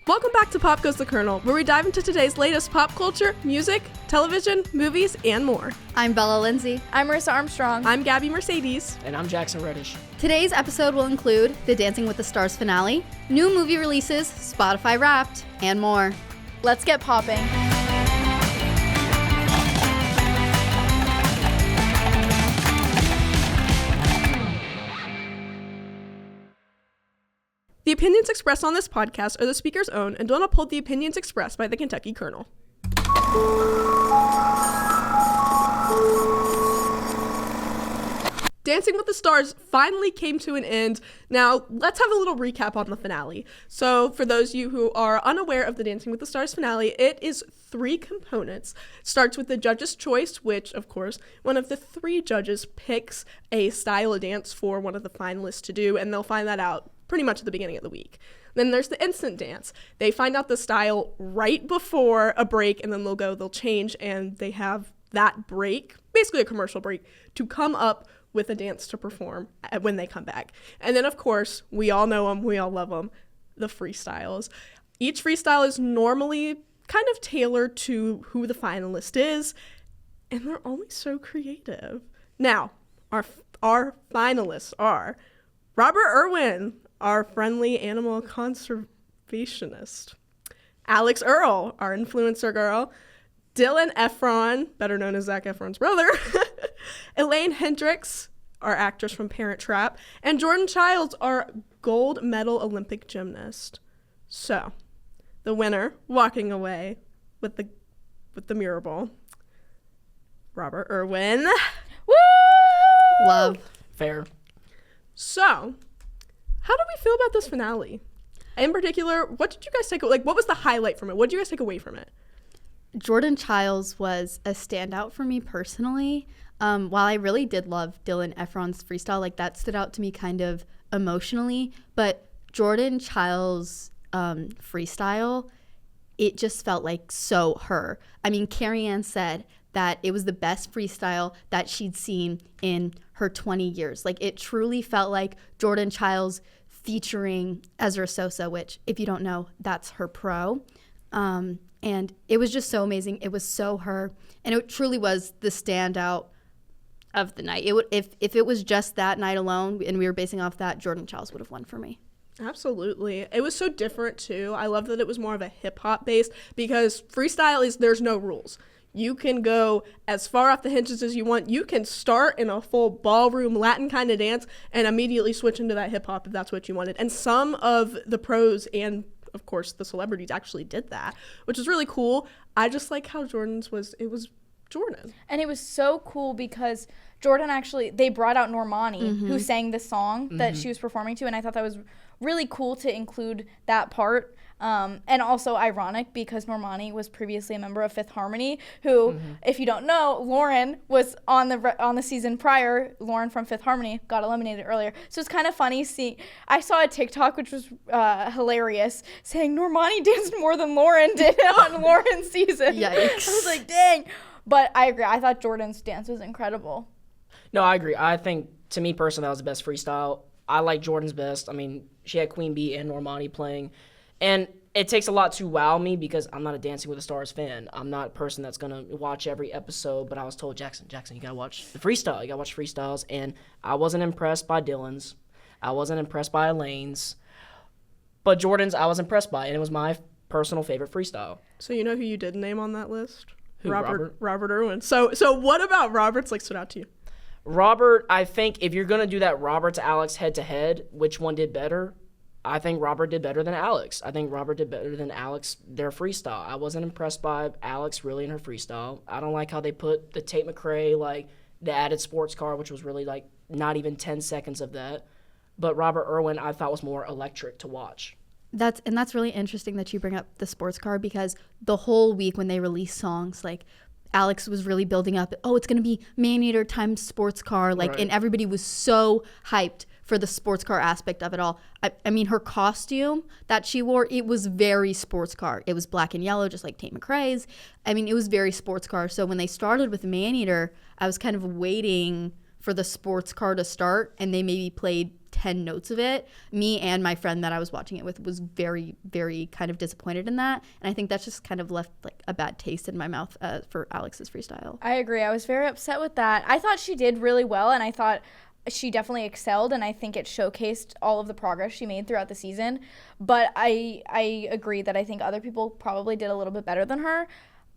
Welcome back to Pop Goes the Kernel, where we dive into today's latest pop culture, music, television, movies, and more. I'm Bella Lindsey. I'm Marissa Armstrong. I'm Gabby Mercedes. And I'm Jackson Redish. Today's episode will include the Dancing with the Stars finale, new movie releases, Spotify Wrapped, and more. Let's get popping. The opinions expressed on this podcast are the speaker's own and do not uphold the opinions expressed by the Kentucky Kernel. Dancing with the Stars finally came to an end. Now, let's have a little recap on the finale. So, for those of you who are unaware of the Dancing with the Stars finale, it is 3 components. It starts with the judge's choice, which, of course, one of the 3 judges picks a style of dance for one of the finalists to do, and they'll find that out pretty much at the beginning of the week. Then there's the instant dance. They find out the style right before a break, and then they'll change, and they have that break, basically a commercial break, to come up with a dance to perform when they come back. And then, of course, we all know them, we all love them, the freestyles. Each freestyle is normally kind of tailored to who the finalist is, and they're always so creative. Now, our finalists are Robert Irwin, our friendly animal conservationist; Alex Earle, our influencer girl; Dylan Efron, better known as Zac Efron's brother; Elaine Hendricks, our actress from Parent Trap; and Jordan Childs, our gold medal Olympic gymnast. So, the winner, walking away with the mirror ball, Robert Irwin. Woo! Love. Fair. So, how do we feel about this finale? In particular, what did you guys what was the highlight from it? What did you guys take away from it? Jordan Childs was a standout for me personally. While I really did love Dylan Efron's freestyle, that stood out to me kind of emotionally, but Jordan Childs' freestyle, it just felt like so her. I mean, Carrie Ann said that it was the best freestyle that she'd seen in her 20 years. It truly felt like Jordan Childs featuring Ezra Sosa, which, if you don't know, that's her pro. And it was just so amazing. It was so her. And it truly was the standout of the night. If it was just that night alone and we were basing off that, Jordan Childs would have won for me. Absolutely. It was so different, too. I love that it was more of a hip-hop based, because freestyle there's no rules. You can go as far off the hinges as you want. You can start in a full ballroom Latin kind of dance and immediately switch into that hip-hop if that's what you wanted. And some of the pros and, of course, the celebrities actually did that, which is really cool. I just like how Jordan's it was Jordan. And it was so cool because Jordan they brought out Normani, who sang the song that she was performing to, and I thought that was really cool to include that part. And also ironic because Normani was previously a member of Fifth Harmony, who, if you don't know, Lauren was on the season prior. Lauren from Fifth Harmony got eliminated earlier. So it's kind of funny I saw a TikTok, which was hilarious, saying Normani danced more than Lauren did on Lauren's season. Yikes. I was like, dang. But I agree. I thought Jordan's dance was incredible. No, I agree. I think, to me personally, that was the best freestyle. I like Jordan's best. I mean, she had Queen Bee and Normani playing. And it takes a lot to wow me because I'm not a Dancing with the Stars fan. I'm not a person that's going to watch every episode, but I was told, Jackson, you got to watch the freestyle. You got to watch freestyles. And I wasn't impressed by Dylan's. I wasn't impressed by Elaine's. But Jordan's, I was impressed by, and it was my personal favorite freestyle. So you know who you did name on that list? Who, Robert Irwin. So what about Robert's stood out to you? Robert, I think if you're going to do that Robert's Alex head-to-head, which one did better? I think Robert did better than Alex. I think Robert did better than Alex, their freestyle. I wasn't impressed by Alex really in her freestyle. I don't like how they put the Tate McRae, the added sports car, which was really not even 10 seconds of that. But Robert Irwin, I thought was more electric to watch. That's really interesting that you bring up the sports car, because the whole week when they released songs, Alex was really building up, it's going to be Maneater times sports car, right. And everybody was so hyped for the sports car aspect of it all. I mean, her costume that she wore, it was very sports car. It was black and yellow, just like Tate McRae's. I mean, it was very sports car. So when they started with Maneater, I was kind of waiting for the sports car to start and they maybe played 10 notes of it, me and my friend that I was watching it with was very, very kind of disappointed in that. And I think that's just kind of left like a bad taste in my mouth for Alex's freestyle. I agree. I was very upset with that. I thought she did really well, and I thought she definitely excelled, and I think it showcased all of the progress she made throughout the season. But I agree that I think other people probably did a little bit better than her.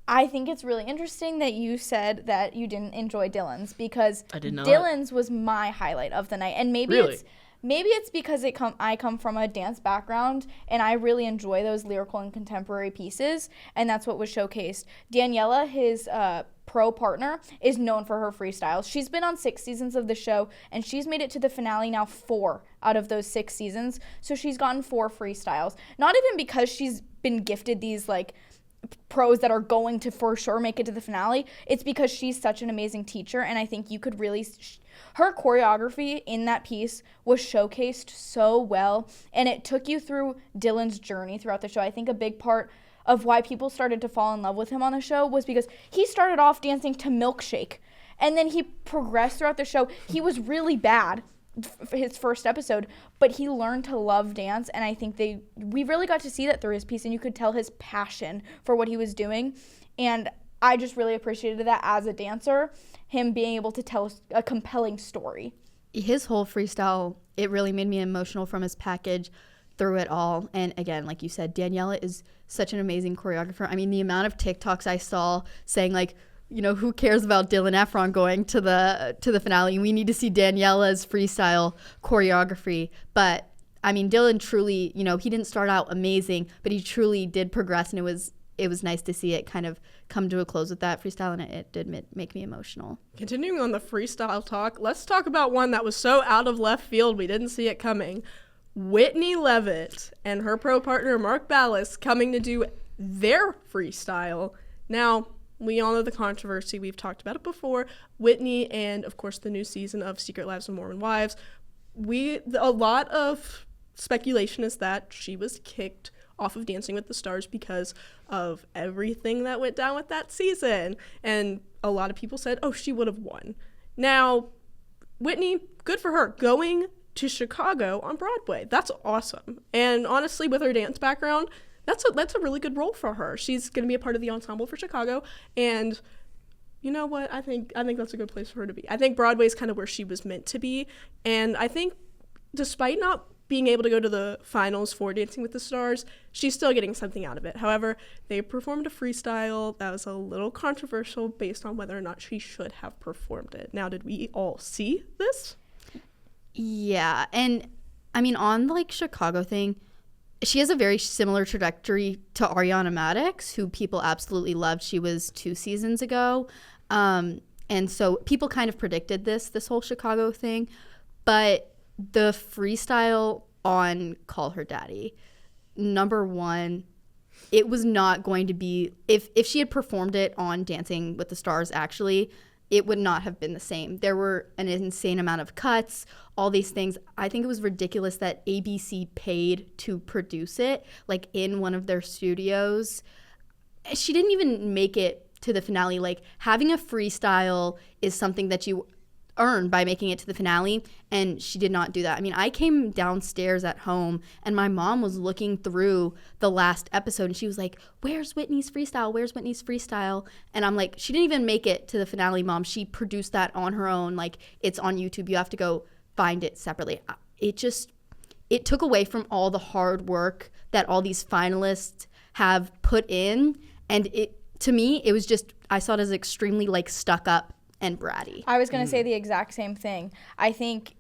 I think it's really interesting that you said that you didn't enjoy Dylan's, because I did not. Dylan's was my highlight of the night, and maybe Really? it's because I come from a dance background and I really enjoy those lyrical and contemporary pieces, and that's what was showcased. Daniela, his pro partner, is known for her freestyles. She's been on 6 seasons of the show, and she's made it to the finale now 4 out of those 6 seasons. So she's gotten 4 freestyles. Not even because she's been gifted these like pros that are going to for sure make it to the finale. It's because she's such an amazing teacher, and I think you could really her choreography in that piece was showcased so well, and it took you through Dylan's journey throughout the show. I think a big part of why people started to fall in love with him on the show was because he started off dancing to Milkshake, and then he progressed throughout the show. He was really bad his first episode, but he learned to love dance, and I think we really got to see that through his piece, and you could tell his passion for what he was doing, and I just really appreciated that as a dancer, him being able to tell a compelling story. His whole freestyle, it really made me emotional from his package through it all. And again, like you said, Daniela is such an amazing choreographer. I mean, the amount of TikToks I saw saying like, you know, who cares about Dylan Efron going to the finale? We need to see Daniela's freestyle choreography. But I mean, Dylan truly, you know, he didn't start out amazing, but he truly did progress, and it was nice to see it kind of come to a close with that freestyle, and it did make me emotional. Continuing on the freestyle talk, let's talk about one that was so out of left field we didn't see it coming. Whitney Levitt and her pro partner Mark Ballas coming to do their freestyle. Now, we all know the controversy. We've talked about it before. Whitney and, of course, the new season of Secret Lives of Mormon Wives. A lot of speculation is that she was kicked off of Dancing with the Stars because of everything that went down with that season. And a lot of people said, oh, she would have won. Now, Whitney, good for her, going to Chicago on Broadway. That's awesome. And honestly, with her dance background, that's a really good role for her. She's going to be a part of the ensemble for Chicago. And you know what? I think that's a good place for her to be. I think Broadway is kind of where she was meant to be. And I think despite not being able to go to the finals for Dancing with the Stars, she's still getting something out of it. However, they performed a freestyle that was a little controversial based on whether or not she should have performed it. Now, did we all see this? Yeah, and I mean, on like Chicago thing, she has a very similar trajectory to Ariana Madix, who people absolutely loved. She was 2 seasons ago. And so people kind of predicted this whole Chicago thing. But the freestyle on Call Her Daddy, number one, it was not going to be, if she had performed it on Dancing with the Stars, actually, it would not have been the same. There were an insane amount of cuts, all these things. I think it was ridiculous that ABC paid to produce it, like in one of their studios. She didn't even make it to the finale. Like, having a freestyle is something that you earn by making it to the finale, and she did not do that. I mean, I came downstairs at home and my mom was looking through the last episode and she was like, where's Whitney's freestyle? Where's Whitney's freestyle? And I'm like, she didn't even make it to the finale, Mom. She produced that on her own. Like, it's on YouTube. You have to go find it separately. It took away from all the hard work that all these finalists have put in, and to me, it was just, I saw it as extremely like stuck up and bratty. I was going to say the exact same thing. I think,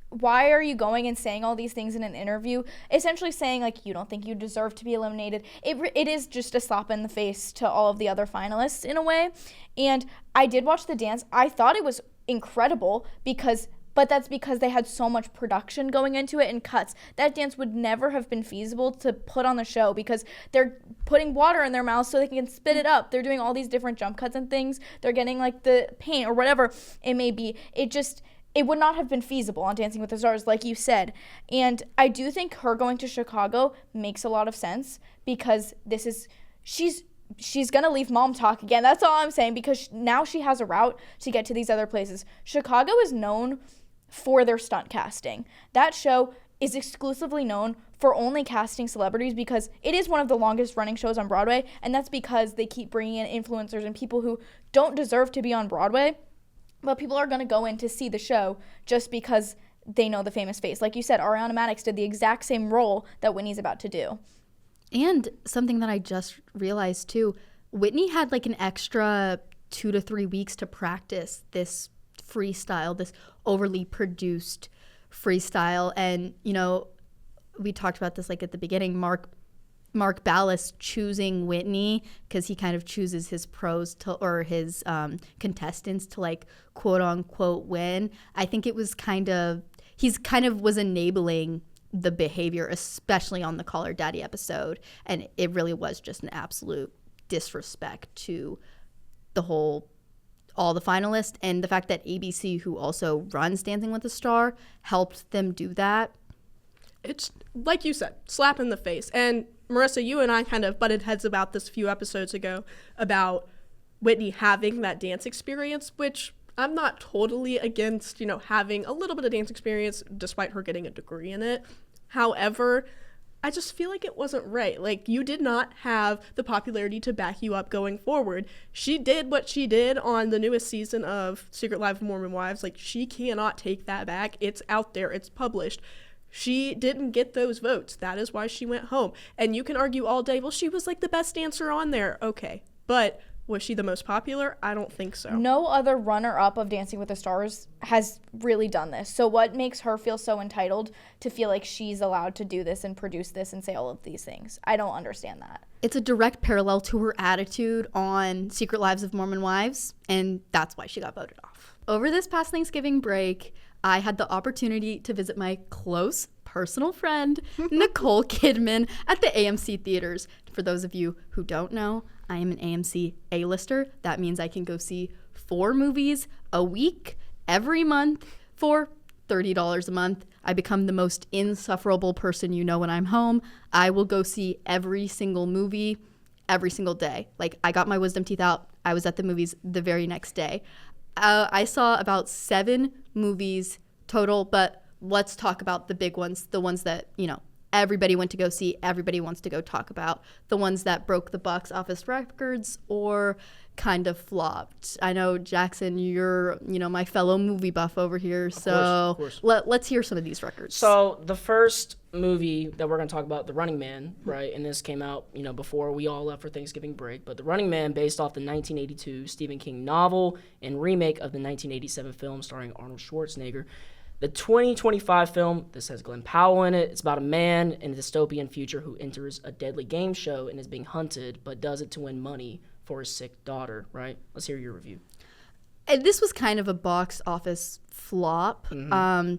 why are you going and saying all these things in an interview? Essentially saying, like, you don't think you deserve to be eliminated. It is just a slap in the face to all of the other finalists in a way. And I did watch the dance. I thought it was incredible but that's because they had so much production going into it and cuts. That dance would never have been feasible to put on the show because they're putting water in their mouths so they can spit it up. They're doing all these different jump cuts and things. They're getting like the paint or whatever it may be. It would not have been feasible on Dancing with the Stars, like you said. And I do think her going to Chicago makes a lot of sense because she's going to leave Mom Talk again. That's all I'm saying, because now she has a route to get to these other places. Chicago is known for their stunt casting. That show is exclusively known for only casting celebrities because it is one of the longest running shows on Broadway, and that's because they keep bringing in influencers and people who don't deserve to be on Broadway, but people are going to go in to see the show just because they know the famous face. Like you said, Ariana Madix did the exact same role that Whitney's about to do. And something that I just realized too, Whitney had like an extra 2 to 3 weeks to practice this freestyle, this overly produced freestyle. And, you know, we talked about this like at the beginning, Mark Ballas choosing Whitney because he kind of chooses his pros to, or his contestants to like quote unquote win. I think it was he's kind of was enabling the behavior, especially on the Call Her Daddy episode. And it really was just an absolute disrespect to all the finalists, and the fact that ABC, who also runs Dancing with the Star, helped them do that. It's, like you said, slap in the face. And Marissa, you and I kind of butted heads about this a few episodes ago about Whitney having that dance experience, which I'm not totally against, having a little bit of dance experience despite her getting a degree in it. However, I just feel like it wasn't right. Like, you did not have the popularity to back you up going forward. She did what she did on the newest season of Secret Life of Mormon Wives. Like, she cannot take that back. It's out there. It's published. She didn't get those votes. That is why she went home. And you can argue all day, well, she was like the best dancer on there. Okay. But was she the most popular? I don't think so. No other runner-up of Dancing with the Stars has really done this. So what makes her feel so entitled to feel like she's allowed to do this and produce this and say all of these things? I don't understand that. It's a direct parallel to her attitude on Secret Lives of Mormon Wives, and that's why she got voted off. Over this past Thanksgiving break, I had the opportunity to visit my close personal friend, Nicole Kidman, at the AMC theaters. For those of you who don't know, I am an AMC A-lister. That means I can go see 4 movies a week, every month, for $30 a month. I become the most insufferable person you know when I'm home. I will go see every single movie every single day. Like, I got my wisdom teeth out. I was at the movies the very next day. I saw about 7 movies total, but let's talk about the big ones, the ones that, everybody went to go see, everybody wants to go talk about, the ones that broke the box office records or kind of flopped. I know, Jackson, you're, my fellow movie buff over here, so of course. Let's hear some of these records. So the first movie that we're going to talk about, The Running Man, right, and this came out, before we all left for Thanksgiving break, but The Running Man, based off the 1982 Stephen King novel and remake of the 1987 film starring Arnold Schwarzenegger. The 2025 film, this has Glenn Powell in it. It's about a man in a dystopian future who enters a deadly game show and is being hunted, but does it to win money for his sick daughter, right? Let's hear your review. And this was kind of a box office flop. Mm-hmm.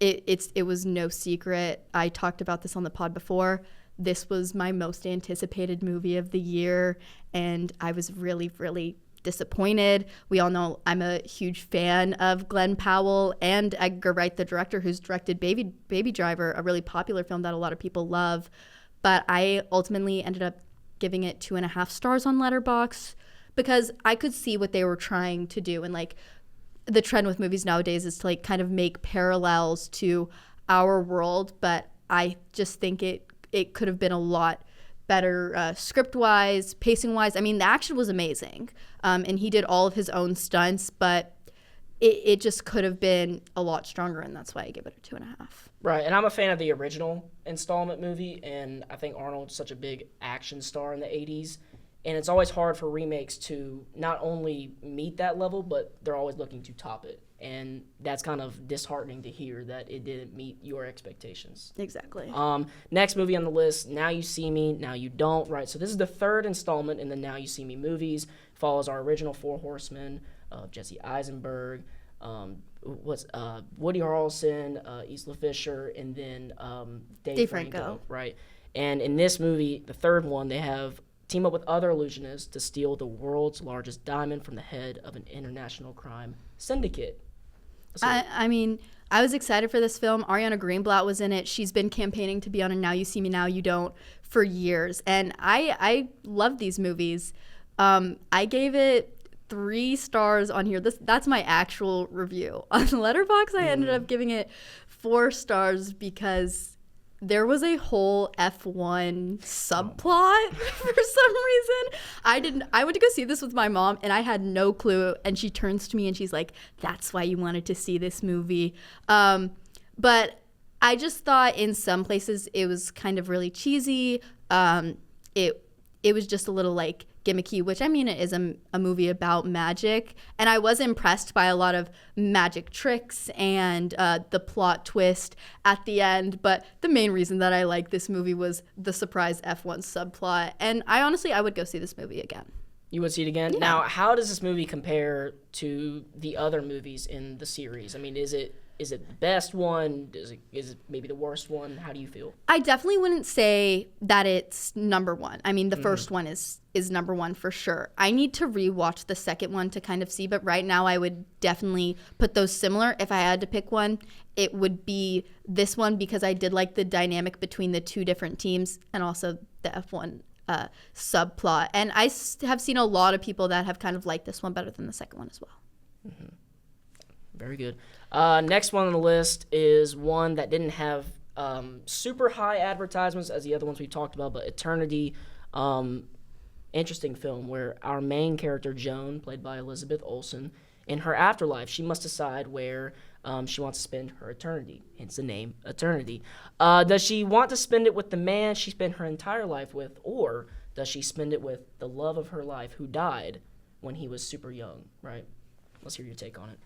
It was no secret. I talked about this on the pod before. This was my most anticipated movie of the year, and I was really, really disappointed. We all know I'm a huge fan of Glenn Powell and Edgar Wright, the director, who's directed Baby Driver, a really popular film that a lot of people love. But I ultimately ended up giving it 2.5 stars on Letterboxd because I could see what they were trying to do. And like, the trend with movies nowadays is to like kind of make parallels to our world. But I just think it could have been a lot better script-wise, pacing-wise. I mean, the action was amazing, and he did all of his own stunts, but it just could have been a lot stronger, and that's why I give it a 2.5. Right, and I'm a fan of the original installment movie, and I think Arnold's such a big action star in the 80s, and it's always hard for remakes to not only meet that level, but they're always looking to top it. And that's kind of disheartening to hear that it didn't meet your expectations. Exactly. Next movie on the list, Now You See Me, Now You Don't, right? So this is the 3rd installment in the Now You See Me movies. Follows our original 4 horsemen of Jesse Eisenberg, Woody Harrelson, Isla Fisher, and then Dave Franco, right? And in this movie, the 3rd one, they have team up with other illusionists to steal the world's largest diamond from the head of an international crime syndicate. I mean, I was excited for this film. Ariana Greenblatt was in it. She's been campaigning to be on a Now You See Me Now You Don't for years. And I love these movies. I gave it 3 stars on here. That's my actual review. On Letterboxd, I ended up giving it 4 stars because there was a whole F1 subplot for some reason. I went to go see this with my mom and I had no clue. And she turns to me and she's like, "That's why you wanted to see this movie." But I just thought in some places it was kind of really cheesy. It was just a little like gimmicky, which I mean, it is a movie about magic. And I was impressed by a lot of magic tricks and the plot twist at the end. But the main reason that I like this movie was the surprise F1 subplot. And I would go see this movie again. You would see it again? Yeah. Now, how does this movie compare to the other movies in the series? I mean, is it the best one? Is it maybe the worst one? How do you feel? I definitely wouldn't say that it's number one. I mean, the first one is number one for sure. I need to rewatch the second one to kind of see, but right now I would definitely put those similar. If I had to pick one, it would be this one because I did like the dynamic between the 2 different teams and also the F1 subplot. And I have seen a lot of people that have kind of liked this one better than the second one as well. Mm-hmm. Very good. Next one on the list is one that didn't have super high advertisements as the other ones we talked about, but Eternity. Interesting film where our main character, Joan, played by Elizabeth Olsen, in her afterlife, she must decide where she wants to spend her eternity, hence the name Eternity. Does she want to spend it with the man she spent her entire life with, or does she spend it with the love of her life who died when he was super young, right? Let's hear your take on it.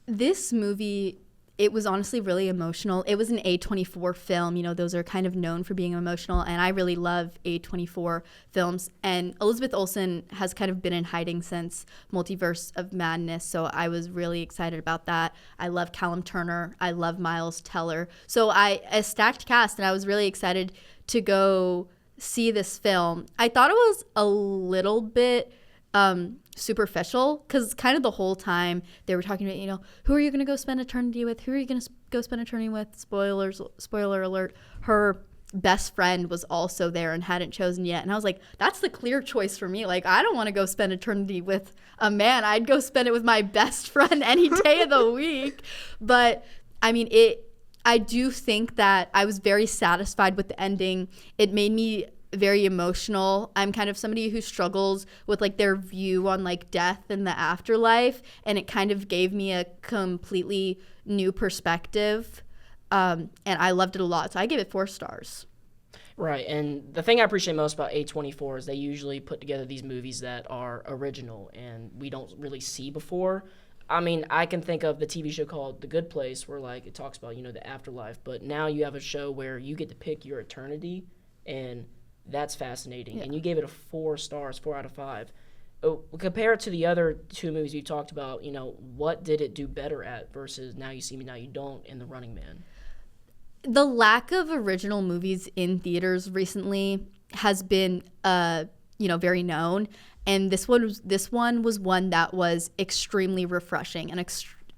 This movie, it was honestly really emotional. It was an A24 film. You know, those are kind of known for being emotional, and I really love A24 films. And Elizabeth Olsen has kind of been in hiding since Multiverse of Madness, so I was really excited about that. I love Callum Turner. I love Miles Teller. So a stacked cast, and I was really excited to go see this film. I thought it was a little bit superficial because kind of the whole time they were talking about, you know, who are you going to go spend eternity with? Who are you going to go spend eternity with? Spoiler alert, her best friend was also there and hadn't chosen yet. And I was like, that's the clear choice for me. Like, I don't want to go spend eternity with a man. I'd go spend it with my best friend any day of the week. But I mean, I do think that I was very satisfied with the ending. It made me very emotional. I'm kind of somebody who struggles with like their view on like death and the afterlife, and it kind of gave me a completely new perspective, and I loved it a lot. So I gave it 4 stars. Right, and the thing I appreciate most about A24 is they usually put together these movies that are original and we don't really see before. I mean, I can think of the TV show called The Good Place where like it talks about, you know, the afterlife, but now you have a show where you get to pick your eternity, and that's fascinating. Yeah. And you gave it 4 stars, 4 out of 5. Compare it to the other 2 movies you talked about, you know, what did it do better at versus Now You See Me, Now You Don't and The Running Man? The lack of original movies in theaters recently has been, very known. And this one was one that was extremely refreshing, an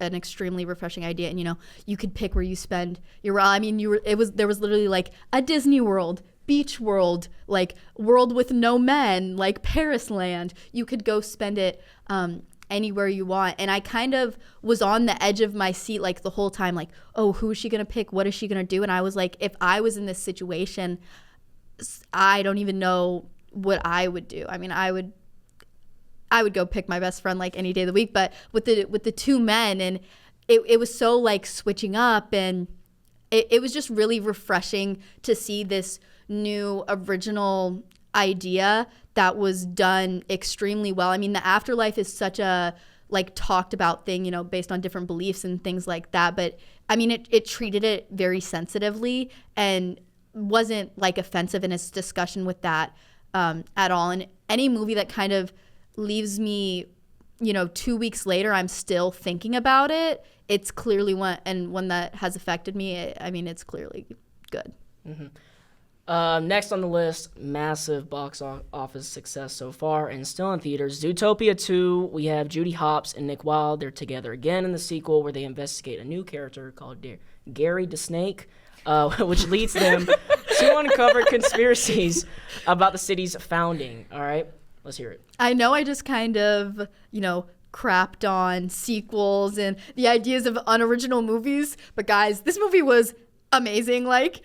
extremely refreshing idea. And, you know, you could pick where you spend your, there was literally like a Disney World, Beach World, like World with No Men, like Paris Land. You could go spend it anywhere you want. And I kind of was on the edge of my seat like the whole time, like, oh, who is she going to pick? What is she going to do? And I was like, if I was in this situation, I don't even know what I would do. I mean, I would go pick my best friend like any day of the week. But with the 2 men, and it was so like switching up, and it was just really refreshing to see this new original idea that was done extremely well. I mean, the afterlife is such a like talked about thing, you know, based on different beliefs and things like that. But I mean, it treated it very sensitively and wasn't like offensive in its discussion with that at all. And any movie that kind of leaves me, you know, 2 weeks later, I'm still thinking about it. It's clearly one that has affected me. I mean, it's clearly good. Mm-hmm. Next on the list, massive box office success so far and still in theaters. Zootopia 2, we have Judy Hopps and Nick Wilde. They're together again in the sequel where they investigate a new character called Gary the Snake, which leads them to uncover conspiracies about the city's founding. All right, let's hear it. I know I just kind of, crapped on sequels and the ideas of unoriginal movies, but guys, this movie was amazing. Like,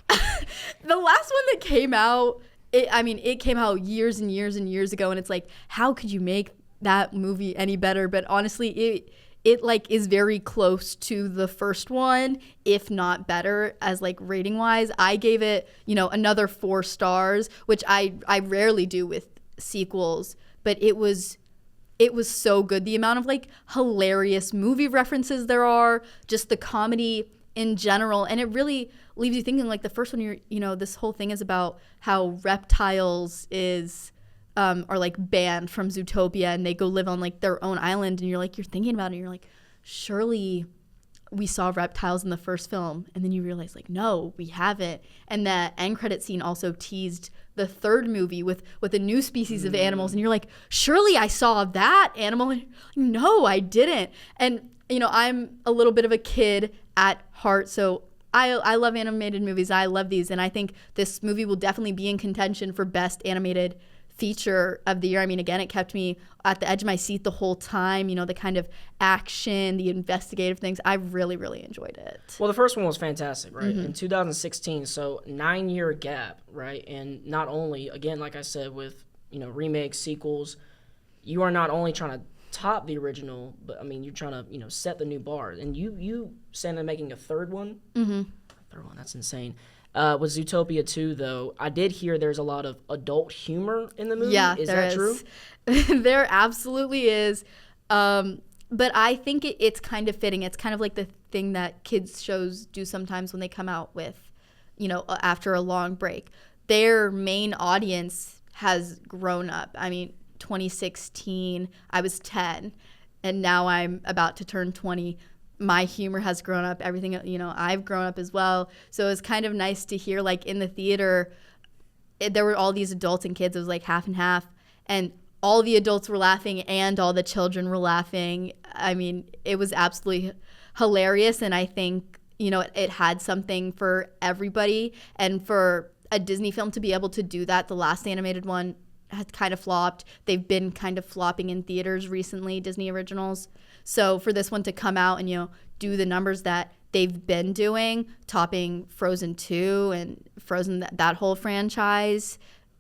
the last one that came out, it came out years and years and years ago, and it's like, how could you make that movie any better? But honestly, it like is very close to the first one, if not better, as like rating wise. I gave it, another 4 stars, which I rarely do with sequels, but it was so good. The amount of like hilarious movie references there are, just the comedy in general, and it really leaves you thinking, like the first one, this whole thing is about how reptiles are like banned from Zootopia and they go live on like their own island, and you're thinking about it and you're like, surely we saw reptiles in the first film, and then you realize like, no, we haven't. And that end credit scene also teased the third movie with a new species of animals, and you're like, surely I saw that animal. And no, I didn't. And I'm a little bit of a kid at heart, so I love animated movies. I love these, and I think this movie will definitely be in contention for best animated feature of the year. I mean, again, it kept me at the edge of my seat the whole time, the kind of action, the investigative things. I really, really enjoyed it. Well, the first one was fantastic, right? In 2016, so 9-year gap, right? And not only, again, like I said, with, remakes, sequels, you are not only trying to top the original, but I mean, you're trying to, set the new bar. And you said they're making a third one? Mm-hmm. Third one, that's insane. With Zootopia 2, though, I did hear there's a lot of adult humor in the movie. Yeah, is that true? There absolutely is. But I think it's kind of fitting. It's kind of like the thing that kids shows do sometimes when they come out with, after a long break. Their main audience has grown up. I mean, 2016, I was 10, and now I'm about to turn 20. My humor has grown up, everything, I've grown up as well. So it's kind of nice to hear, like, in the theater, there were all these adults and kids. It was like half and half, and all the adults were laughing and all the children were laughing. I mean, it was absolutely hilarious, and I think, it had something for everybody. And for a Disney film to be able to do that, the last animated one had kind of flopped. They've been kind of flopping in theaters recently, Disney originals. So for this one to come out and, do the numbers that they've been doing, topping Frozen 2 and Frozen, that whole franchise,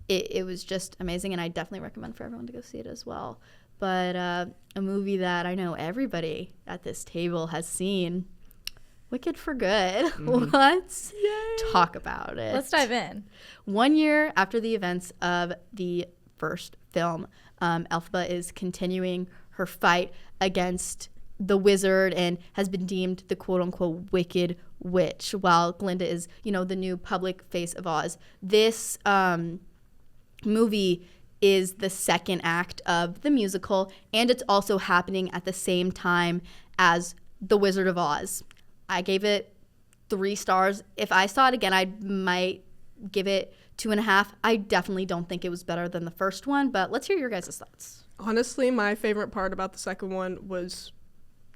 it was just amazing. And I definitely recommend for everyone to go see it as well. But a movie that I know everybody at this table has seen, Wicked for Good. Mm-hmm. Let's talk about it. Let's dive in. 1 year after the events of the first film, Elphaba is continuing her fight against the wizard and has been deemed the quote-unquote wicked witch, while Glinda is, the new public face of Oz. This movie is the second act of the musical, and it's also happening at the same time as The Wizard of Oz. I gave it 3 stars. If I saw it again, I might give it 2.5. I definitely don't think it was better than the first one, but let's hear your guys' thoughts. Honestly, my favorite part about the second one was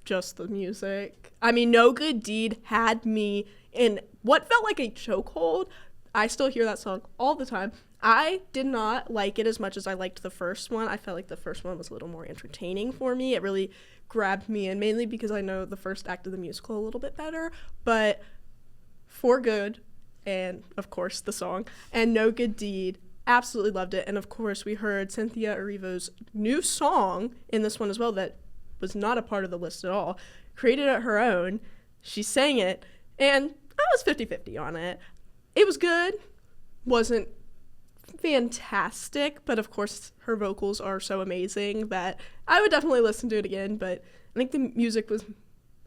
just the music. I mean, No Good Deed had me in what felt like a chokehold. I still hear that song all the time. I did not like it as much as I liked the first one. I felt like the first one was a little more entertaining for me. It really grabbed me in, mainly because I know the first act of the musical a little bit better. But For Good, and of course the song, and No Good Deed, absolutely loved it. And of course we heard Cynthia Erivo's new song in this one as well that was not a part of the list at all. Created it her own. She sang it, and I was 50-50 on it. It was good. Wasn't fantastic, but of course her vocals are so amazing that I would definitely listen to it again. But I think the music was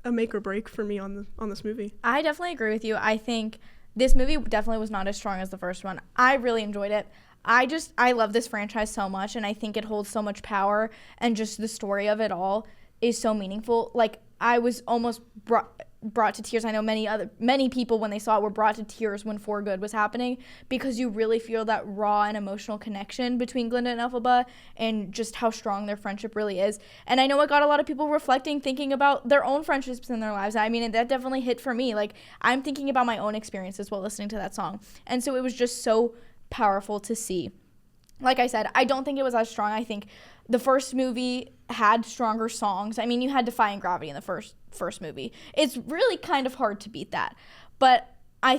a make or break for me on this movie. I definitely agree with you. I think this movie definitely was not as strong as the first one. I really enjoyed it. I love this franchise so much, and I think it holds so much power, and just the story of it all is so meaningful. Like, I was almost brought to tears. I know many people when they saw it were brought to tears when For Good was happening, because you really feel that raw and emotional connection between Glinda and Elphaba and just how strong their friendship really is. And I know it got a lot of people reflecting, thinking about their own friendships in their lives. I mean, that definitely hit for me. Like, I'm thinking about my own experiences while listening to that song. And so it was just so powerful to see. Like I said, I don't think it was as strong. I think the first movie had stronger songs. I mean, you had Defying Gravity in the first movie. It's really kind of hard to beat that. But I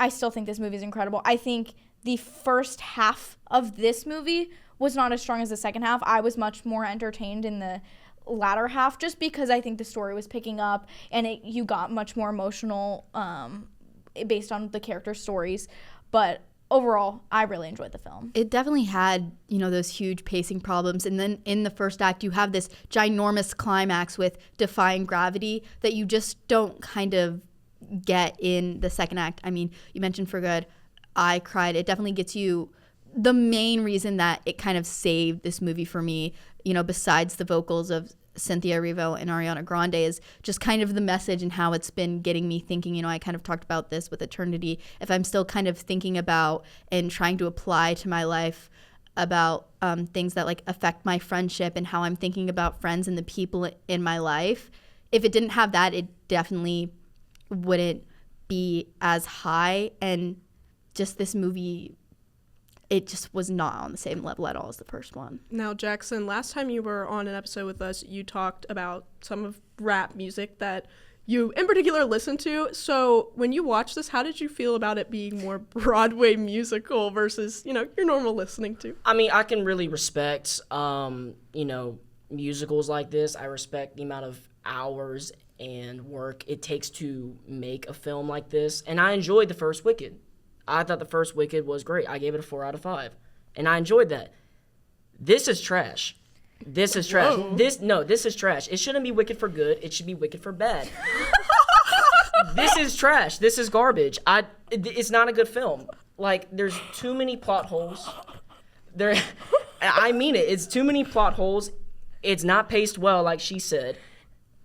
still think this movie is incredible. I think the first half of this movie was not as strong as the second half. I was much more entertained in the latter half, just because I think the story was picking up and you got much more emotional based on the character stories. But overall, I really enjoyed the film. It definitely had, those huge pacing problems. And then in the first act, you have this ginormous climax with Defying Gravity that you just don't kind of get in the second act. I mean, you mentioned For Good. I cried. It definitely gets you. The main reason that it kind of saved this movie for me, besides the vocals of Cynthia Erivo and Ariana Grande, is just kind of the message and how it's been getting me thinking. I kind of talked about this with Eternity. If I'm still kind of thinking about and trying to apply to my life about things that like affect my friendship and how I'm thinking about friends and the people in my life, if it didn't have that, it definitely wouldn't be as high. And just this movie, it just was not on the same level at all as the first one. Now, Jackson, last time you were on an episode with us, you talked about some of rap music that you in particular listen to. So when you watch this, how did you feel about it being more Broadway musical versus, your normal listening to? I mean, I can really respect, musicals like this. I respect the amount of hours and work it takes to make a film like this. And I enjoyed the first Wicked. I thought the first Wicked was great. I gave it a 4 out of 5. And I enjoyed that. This is trash. This is trash. Whoa. This is trash. It shouldn't be Wicked for good. It should be Wicked for bad. This is trash. This is garbage. It's not a good film. Like, there's too many plot holes. I mean it. It's too many plot holes. It's not paced well, like she said.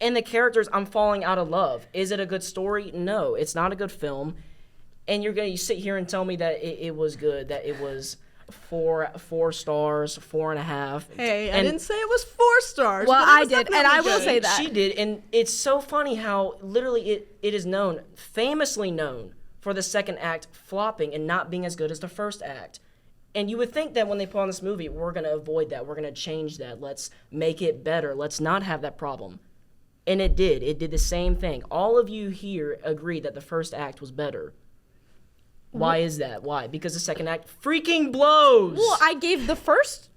And the characters, I'm falling out of love. Is it a good story? No. It's not a good film. And you're going to sit here and tell me that it was good, that it was 4 stars, 4.5. Hey, I didn't say it was 4 stars. Well, I did, and I will good. say that. She did, and it's so funny how literally it is famously known for the second act flopping and not being as good as the first act. And you would think that when they put on this movie, we're going to avoid that. We're going to change that. Let's make it better. Let's not have that problem. And it did. It did the same thing. All of you here agree that the first act was better. Why is that? Why? Because the second act freaking blows. Well, I gave the first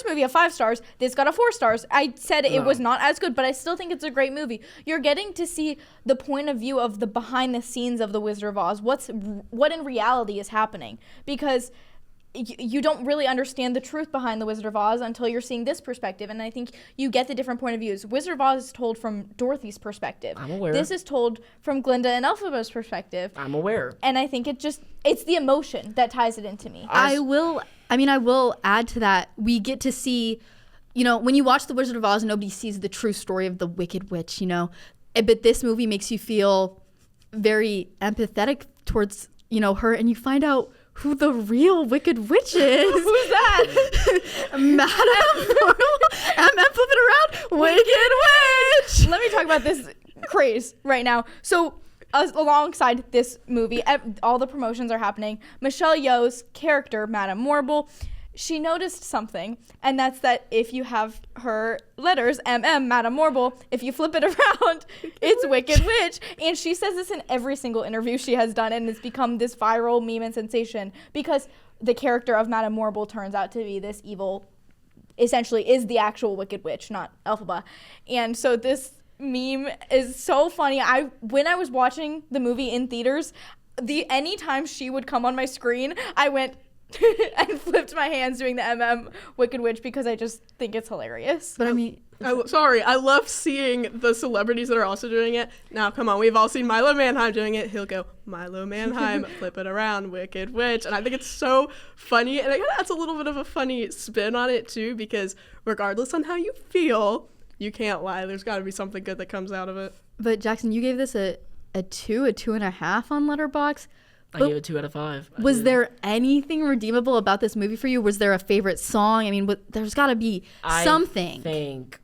movie a 5 stars. This got a 4 stars. I said it was not as good, but I still think it's a great movie. You're getting to see the point of view of the behind the scenes of The Wizard of Oz. What in reality is happening? Because you don't really understand the truth behind The Wizard of Oz until you're seeing this perspective, and I think you get the different point of views. Wizard of Oz is told from Dorothy's perspective. I'm aware. This is told from Glinda and Elphaba's perspective. I'm aware. And I think it's the emotion that ties it into me. I will add to that. We get to see, when you watch The Wizard of Oz, nobody sees the true story of the Wicked Witch, But this movie makes you feel very empathetic towards, her, and you find out who the real Wicked Witch is. Who's that? Madame Mortal. Flip it around. Wicked Witch. Let me talk about this craze right now. So, alongside this movie, all the promotions are happening. Michelle Yeoh's character, Madame Morble, she noticed something, and that's that if you have her letters, MM, Madame Morble, if you flip it around, it's Wicked Witch. And she says this in every single interview she has done, and it's become this viral meme and sensation because the character of Madame Morble turns out to be this evil, essentially is the actual Wicked Witch, not Elphaba. And so this meme is so funny. When I was watching the movie in theaters, anytime she would come on my screen, I went and flipped my hands doing the MM Wicked Witch because I just think it's hilarious. But I mean, I love seeing the celebrities that are also doing it. Now, come on, we've all seen Milo Manheim doing it. He'll go, Milo Manheim, flip it around, Wicked Witch. And I think it's so funny. And it kind of adds a little bit of a funny spin on it, too, because regardless on how you feel, You can't lie. There's got to be something good that comes out of it. But Jackson, you gave this a 2.5 on Letterboxd. I gave it 2 out of 5. Was there anything redeemable about this movie for you? Was there a favorite song? I mean, there's got to be something. I think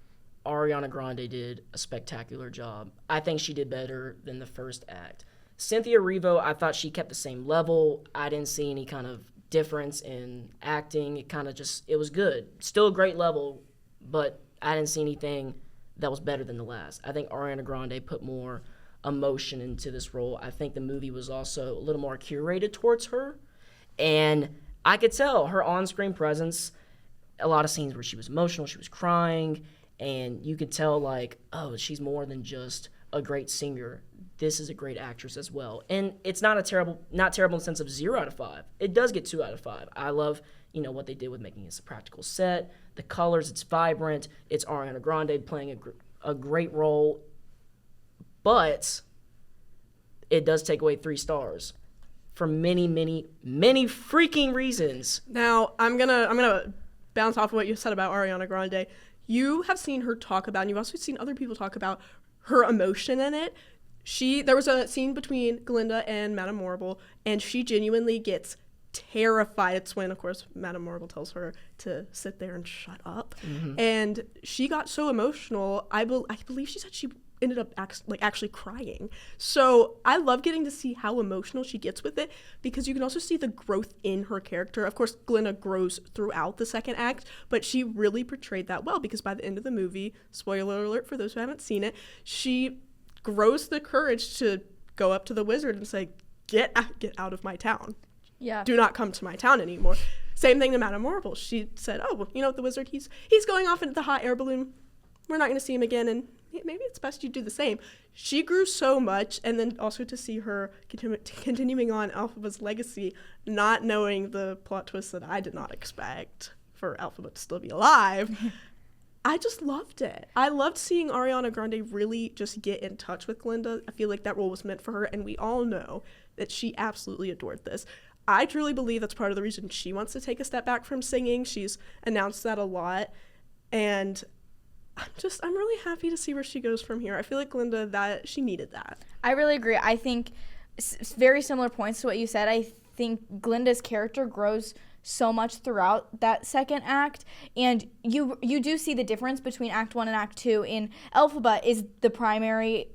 Ariana Grande did a spectacular job. I think she did better than the first act. Cynthia Erivo, I thought she kept the same level. I didn't see any kind of difference in acting. It was good. Still a great level, but I didn't see anything that was better than the last. I think Ariana Grande put more emotion into this role. I think the movie was also a little more curated towards her, and I could tell her on-screen presence, a lot of scenes where she was emotional, she was crying, and you could tell, like, oh, she's more than just a great singer. This is a great actress as well. And it's not terrible in the sense of 0 out of 5. It does get 2 out of 5. I love, what they did with making it a practical set, the colors, it's vibrant, it's Ariana Grande playing a great role, but it does take away 3 stars for many, many, many freaking reasons. Now, I'm gonna bounce off of what you said about Ariana Grande. You have seen her talk about, and you've also seen other people talk about her emotion in it. There was a scene between Glinda and Madame Morrible, and she genuinely gets terrified. It's when, of course, Madame Morrible tells her to sit there and shut up. Mm-hmm. And she got so emotional. I believe she said she ended up actually crying. So I love getting to see how emotional she gets with it, because you can also see the growth in her character. Of course, Glinda grows throughout the second act, but she really portrayed that well, because by the end of the movie, spoiler alert for those who haven't seen it, she grows the courage to go up to the wizard and say, get out of my town. Yeah. Do not come to my town anymore. Same thing to Madame Morrible. She said, oh, well, the wizard, he's going off into the hot air balloon. We're not going to see him again, and maybe it's best you do the same. She grew so much, and then also to see her continuing on Elphaba's legacy, not knowing the plot twist that I did not expect for Elphaba to still be alive. I just loved it. I loved seeing Ariana Grande really just get in touch with Glinda. I feel like that role was meant for her, and we all know that she absolutely adored this. I truly believe that's part of the reason she wants to take a step back from singing. She's announced that a lot, and I'm really happy to see where she goes from here. I feel like Glinda, that she needed that. I really agree. I think very similar points to what you said. I think Glinda's character grows so much throughout that second act, and you do see the difference between Act 1 and Act 2. In Elphaba is the primary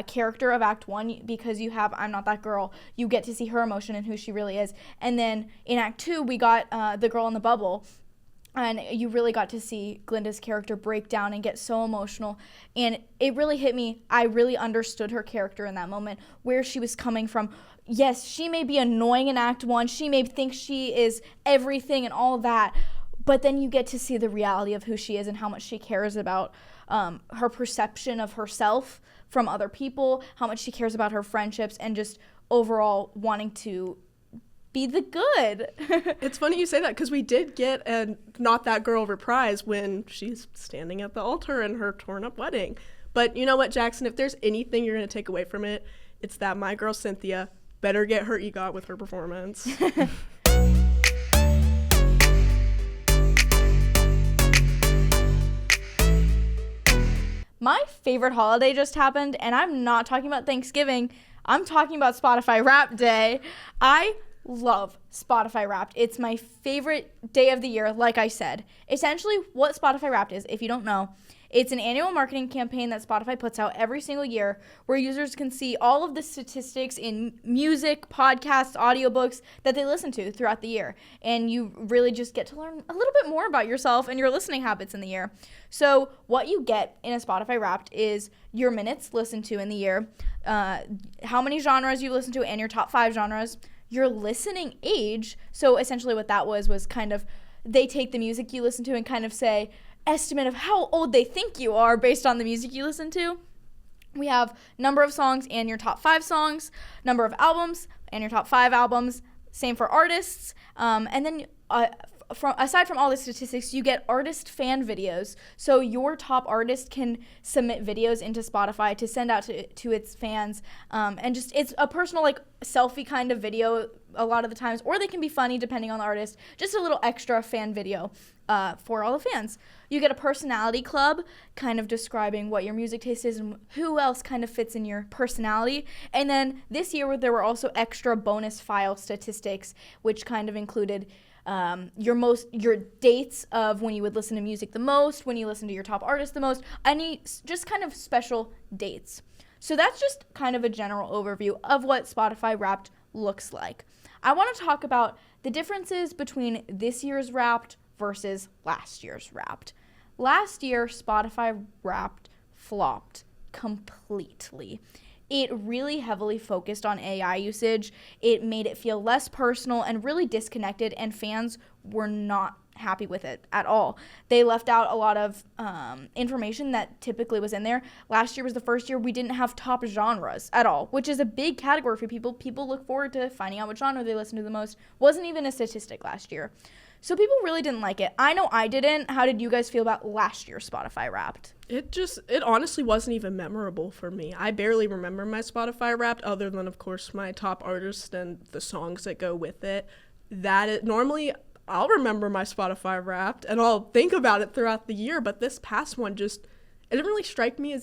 character of Act 1, because you have I'm Not That Girl. You get to see her emotion and who she really is. And then in Act 2, we got the girl in the bubble, and you really got to see Glinda's character break down and get so emotional. And it really hit me. I really understood her character in that moment, where she was coming from. Yes, she may be annoying in Act 1. She may think she is everything and all that. But then you get to see the reality of who she is and how much she cares about her perception of herself from other people, how much she cares about her friendships, and just overall wanting to be the good. It's funny you say that, because we did get a Not That Girl reprise when she's standing at the altar in her torn up wedding. But you know what, Jackson, if there's anything you're going to take away from it, it's that my girl Cynthia better get her EGOT with her performance. My favorite holiday just happened, and I'm not talking about Thanksgiving. I'm talking about Spotify Wrapped Day. I love Spotify Wrapped. It's my favorite day of the year, like I said. Essentially, what Spotify Wrapped is, if you don't know, it's an annual marketing campaign that Spotify puts out every single year, where users can see all of the statistics in music, podcasts, audiobooks that they listen to throughout the year. And you really just get to learn a little bit more about yourself and your listening habits in the year. So what you get in a Spotify Wrapped is your minutes listened to in the year, how many genres you listen to, and your top 5 genres, your listening age. So essentially what that was kind of, they take the music you listen to and kind of say, estimate of how old they think you are based on the music you listen to. We have number of songs and your top 5 songs, number of albums and your top 5 albums, same for artists. And then aside from all the statistics, you get artist fan videos. So your top artist can submit videos into Spotify to send out to its fans. And just, it's a personal, like, selfie kind of video a lot of the times, or they can be funny depending on the artist. Just a little extra fan video for all the fans. You get a personality club, kind of describing what your music taste is and who else kind of fits in your personality. And then this year there were also extra bonus file statistics, which kind of included your dates of when you would listen to music the most, when you listen to your top artist the most, just kind of special dates. So that's just kind of a general overview of what Spotify Wrapped looks like. I want to talk about the differences between this year's Wrapped versus last year's Wrapped. Last year, Spotify Wrapped flopped completely. It really heavily focused on AI usage. It made it feel less personal and really disconnected, and fans were not happy with it at all. They left out a lot of information that typically was in there. Last year was the first year we didn't have top genres at all, which is a big category for people. People look forward to finding out what genre they listen to the most. Wasn't even a statistic last year. So people really didn't like it. I know I didn't. How did you guys feel about last year's Spotify Wrapped? It honestly wasn't even memorable for me. I barely remember my Spotify Wrapped, other than, of course, my top artists and the songs that go with it. Normally I'll remember my Spotify Wrapped and I'll think about it throughout the year, but this past one it didn't really strike me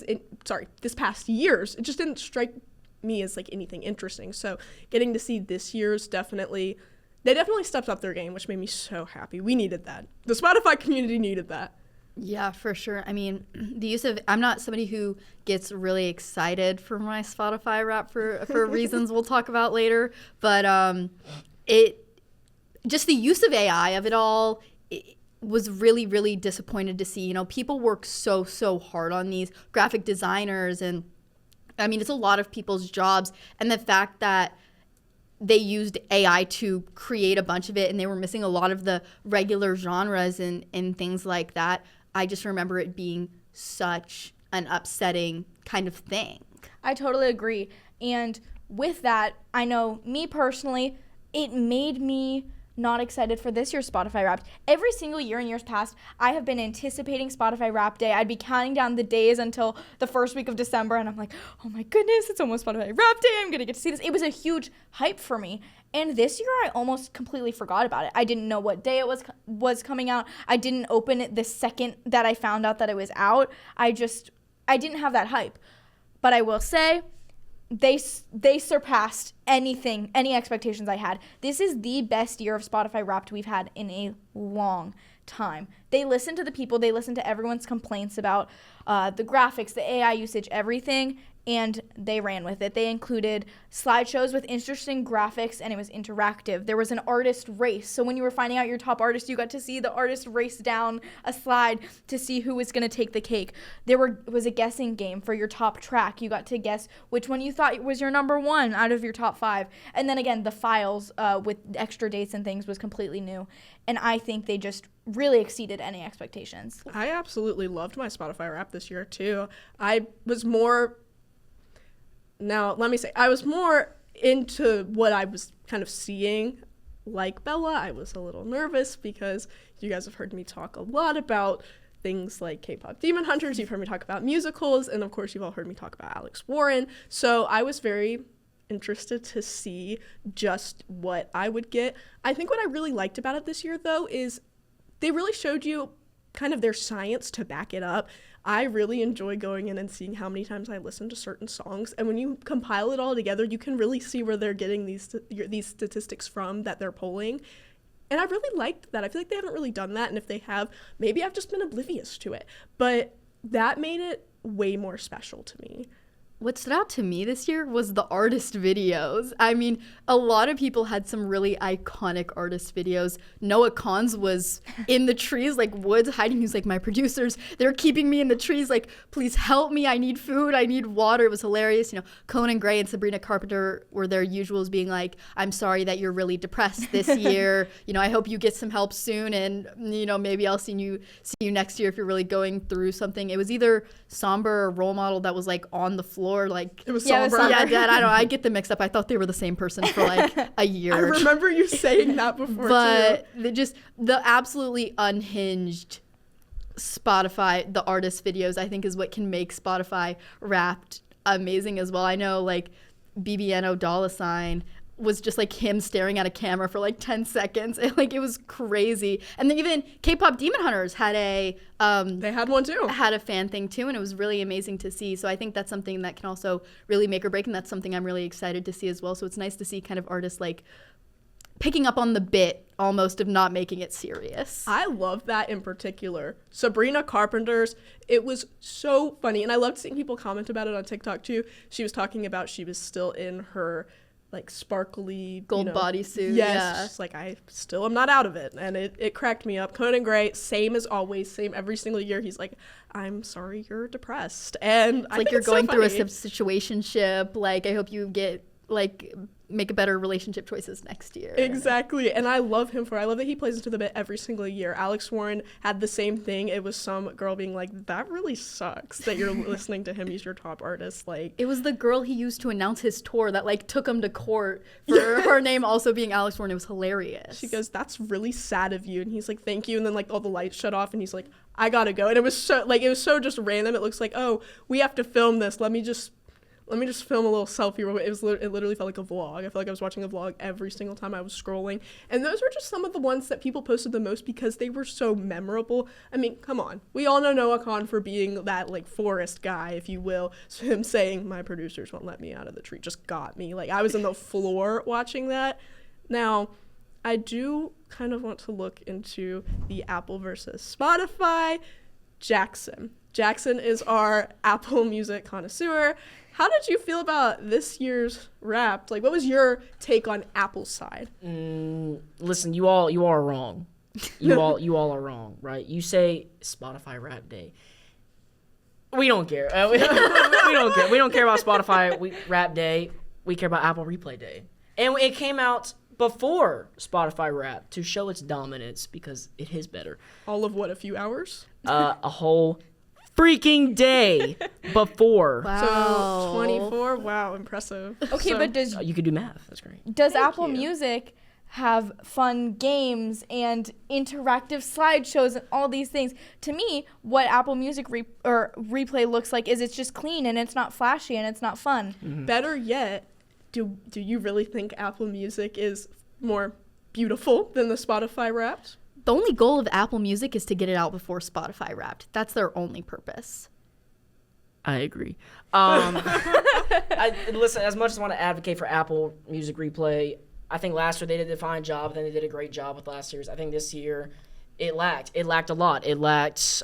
this past year's, it just didn't strike me as like anything interesting. So getting to see this year's they definitely stepped up their game, which made me so happy. We needed that. The Spotify community needed that. Yeah, for sure. I mean, I'm not somebody who gets really excited for my Spotify Wrap for reasons we'll talk about later, but just the use of AI of it all, it was really, really disappointed to see. You know, people work so hard on these, graphic designers, and I mean, it's a lot of people's jobs. And the fact that they used AI to create a bunch of it and they were missing a lot of the regular genres and things like that, I just remember it being such an upsetting kind of thing. I totally agree. And with that, I know me personally, it made me not excited for this year's Spotify Wrapped. Every single year in years past, I have been anticipating Spotify Wrapped Day. I'd be counting down the days until the first week of December, and I'm like, oh my goodness, it's almost Spotify Wrapped Day. I'm going to get to see this. It was a huge hype for me. And this year, I almost completely forgot about it. I didn't know what day it was coming out. I didn't open it the second that I found out that it was out. I didn't have that hype. But I will say, they surpassed any expectations I had. This is the best year of Spotify Wrapped we've had in a long time. They listened to the people. They listened to everyone's complaints about the graphics, the AI usage, everything, and they ran with it. They included slideshows with interesting graphics, and it was interactive. There was an artist race. So when you were finding out your top artist, you got to see the artist race down a slide to see who was going to take the cake. There was a guessing game for your top track. You got to guess which one you thought was your number one out of your top 5. And then again, the files with extra dates and things was completely new. And I think they just really exceeded any expectations. I absolutely loved my Spotify Wrap this year, too. I was more into what I was kind of seeing. Like Bella, I was a little nervous because you guys have heard me talk a lot about things like K-pop Demon Hunters. You've heard me talk about musicals. And, of course, you've all heard me talk about Alex Warren. So I was very interested to see just what I would get. I think what I really liked about it this year, though, is they really showed you kind of their science to back it up. I really enjoy going in and seeing how many times I listen to certain songs. And when you compile it all together, you can really see where they're getting these statistics from that they're polling. And I really liked that. I feel like they haven't really done that. And if they have, maybe I've just been oblivious to it. But that made it way more special to me. What stood out to me this year was the artist videos. I mean, a lot of people had some really iconic artist videos. Noah Kahan's was in the trees, like woods, hiding. He was like, my producers, they're keeping me in the trees. Like, please help me. I need food. I need water. It was hilarious. You know, Conan Gray and Sabrina Carpenter were their usuals, being like, I'm sorry that you're really depressed this year. You know, I hope you get some help soon. And, you know, maybe I'll see you next year if you're really going through something. It was either Somber or Role Model that was like on the floor. Like it was Somber. Yeah, Dad, I get them mixed up. I thought they were the same person for like a year. I remember you saying that before, but the absolutely unhinged Spotify, the artist videos, I think is what can make Spotify Wrapped amazing as well. I know like BBNO $, was just like him staring at a camera for like 10 seconds. And, like, it was crazy. And then even K-pop Demon Hunters had they had one too. Had a fan thing too, and it was really amazing to see. So I think that's something that can also really make or break, and that's something I'm really excited to see as well. So it's nice to see kind of artists like picking up on the bit almost of not making it serious. I love that in particular. Sabrina Carpenter's, it was so funny, and I loved seeing people comment about it on TikTok too. She was talking about she was still in her like sparkly gold bodysuit. Yes, Yeah. just like I still am not out of it, and it cracked me up. Conan Gray, same as always, same every single year. He's like, I'm sorry you're depressed, and it's like you're going through a situationship. Like, I hope you get like make a better relationship choices next year. Exactly, and I love him for it. I love that he plays into the bit every single year. Alex Warren had the same thing. It was some girl being like, that really sucks that you're listening to him. He's your top artist. Like, it was the girl he used to announce his tour that like took him to court for her name also being Alex Warren. It was hilarious. She goes, that's really sad of you, and he's like, thank you, and then like all the lights shut off and he's like, I gotta go. And it was so just random. It looks like, oh, we have to film this, let me just film a little selfie. It literally felt like a vlog. I felt like I was watching a vlog every single time I was scrolling. And those were just some of the ones that people posted the most because they were so memorable. I mean, come on. We all know Noah Khan for being that, like, forest guy, if you will. So him saying, my producers won't let me out of the tree, just got me. Like, I was on the floor watching that. Now, I do kind of want to look into the Apple versus Spotify. Jackson is our Apple Music connoisseur. How did you feel about this year's Wrapped? Like, what was your take on Apple's side? Listen, you all are wrong. You all are wrong, right? You say Spotify Wrapped Day. We don't care. We don't care. We don't care about Spotify Wrapped Day. We care about Apple Replay Day. And it came out before Spotify Wrapped to show its dominance because it is better. All of what, a few hours? A whole freaking day before. Wow. So 24. Wow, impressive. Okay, So- but does You could do math. That's great. Does Thank Apple you. Music have fun games and interactive slideshows and all these things? To me, what Apple Music Replay looks like is it's just clean and it's not flashy and it's not fun. Better yet, do you really think Apple Music is more beautiful than the Spotify Wrapped? The only goal of Apple Music is to get it out before Spotify Wrapped. That's their only purpose. I agree. Listen, as much as I want to advocate for Apple Music Replay, I think last year they did a fine job. Then they did a great job with last year's. I think this year it lacked. It lacked a lot. It lacked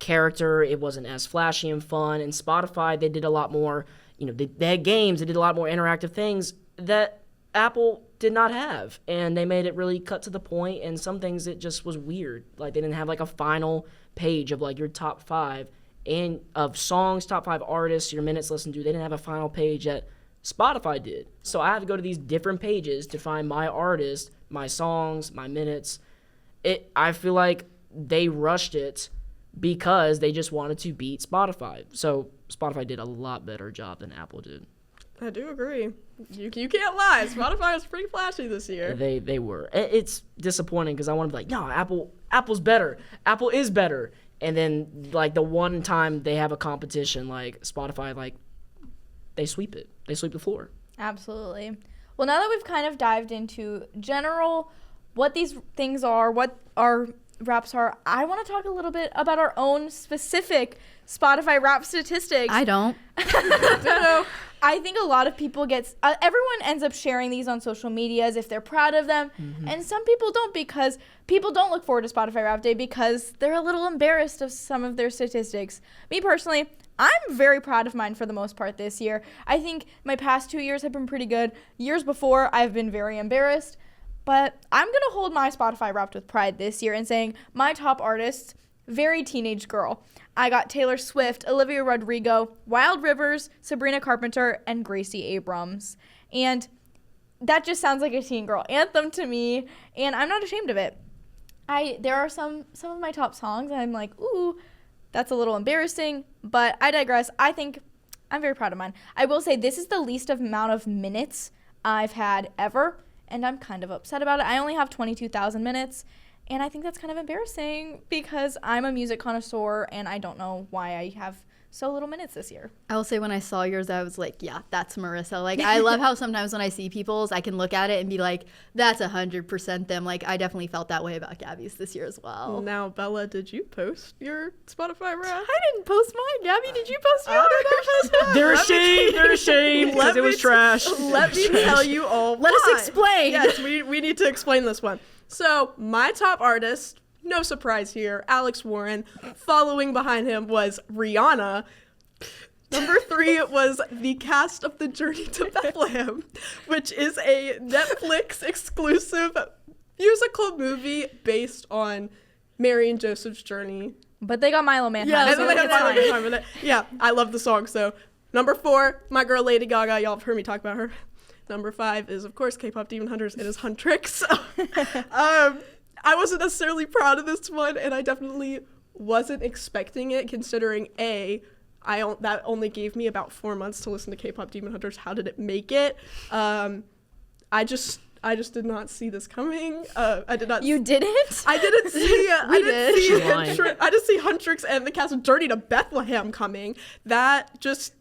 character. It wasn't as flashy and fun. And Spotify, they did a lot more. You know, they had games. They did a lot more interactive things that Apple did not have, and they made it really cut to the point, and some things it just was weird. Like, they didn't have like a final page of like your top 5 and of songs, top 5 artists, your minutes listened to. They didn't have a final page that Spotify did. So I had to go to these different pages to find my artist, my songs, my minutes. I feel like they rushed it because they just wanted to beat Spotify. So Spotify did a lot better job than Apple did. I do agree. You can't lie. Spotify was pretty flashy this year. They were. It's disappointing because I want to be like, no, Apple's better. Apple is better. And then, like, the one time they have a competition, like Spotify, like, they sweep it. They sweep the floor. Absolutely. Well, now that we've kind of dived into general what these things are, what our Wraps are, I want to talk a little bit about our own specific Spotify Wrap statistics. I don't. I think a lot of people everyone ends up sharing these on social media as if they're proud of them. Mm-hmm. And some people don't, because people don't look forward to Spotify Wrap Day because they're a little embarrassed of some of their statistics. Me personally, I'm very proud of mine for the most part this year. I think my past 2 years have been pretty good. Years before, I've been very embarrassed. But I'm going to hold my Spotify Wrapped with pride this year and saying my top artists, very teenage girl. I got Taylor Swift, Olivia Rodrigo, Wild Rivers, Sabrina Carpenter, and Gracie Abrams. And that just sounds like a teen girl anthem to me, and I'm not ashamed of it. There are some of my top songs, and I'm like, ooh, that's a little embarrassing, but I digress. I think I'm very proud of mine. I will say this is the least amount of minutes I've had ever, and I'm kind of upset about it. I only have 22,000 minutes, and I think that's kind of embarrassing because I'm a music connoisseur, and I don't know why I have so little minutes this year. I will say when I saw yours, I was like, yeah, that's Marissa. Like, I love how sometimes when I see people's, I can look at it and be like, that's 100% them. Like, I definitely felt that way about Gabby's this year as well. Now, Bella, did you post your Spotify rap? I didn't post mine. Gabby, did you post yours? They're ashamed. They're ashamed because it was trash. Let me tell you all Let us why. explain. Yes, we need to explain this one. So, my top artist, no surprise here, Alex Warren. Following behind him was Rihanna. Number 3 was the cast of The Journey to Bethlehem, which is a Netflix exclusive musical movie based on Mary and Joseph's journey. But they got Milo Manheim. Yeah, so they it's had Milo fine. Manheim in it. Yeah, I love the song. So, number 4, my girl Lady Gaga. Y'all have heard me talk about her. Number 5 is, of course, K-pop Demon Hunters. It is Huntrix. I wasn't necessarily proud of this one, and I definitely wasn't expecting it, considering that only gave me about 4 months to listen to K-pop Demon Hunters. How did it make it? I just did not see this coming. I did not. You didn't? I didn't see. I didn't She's see. lying. I didn't see Huntrix and the cast of Journey to Bethlehem coming. That just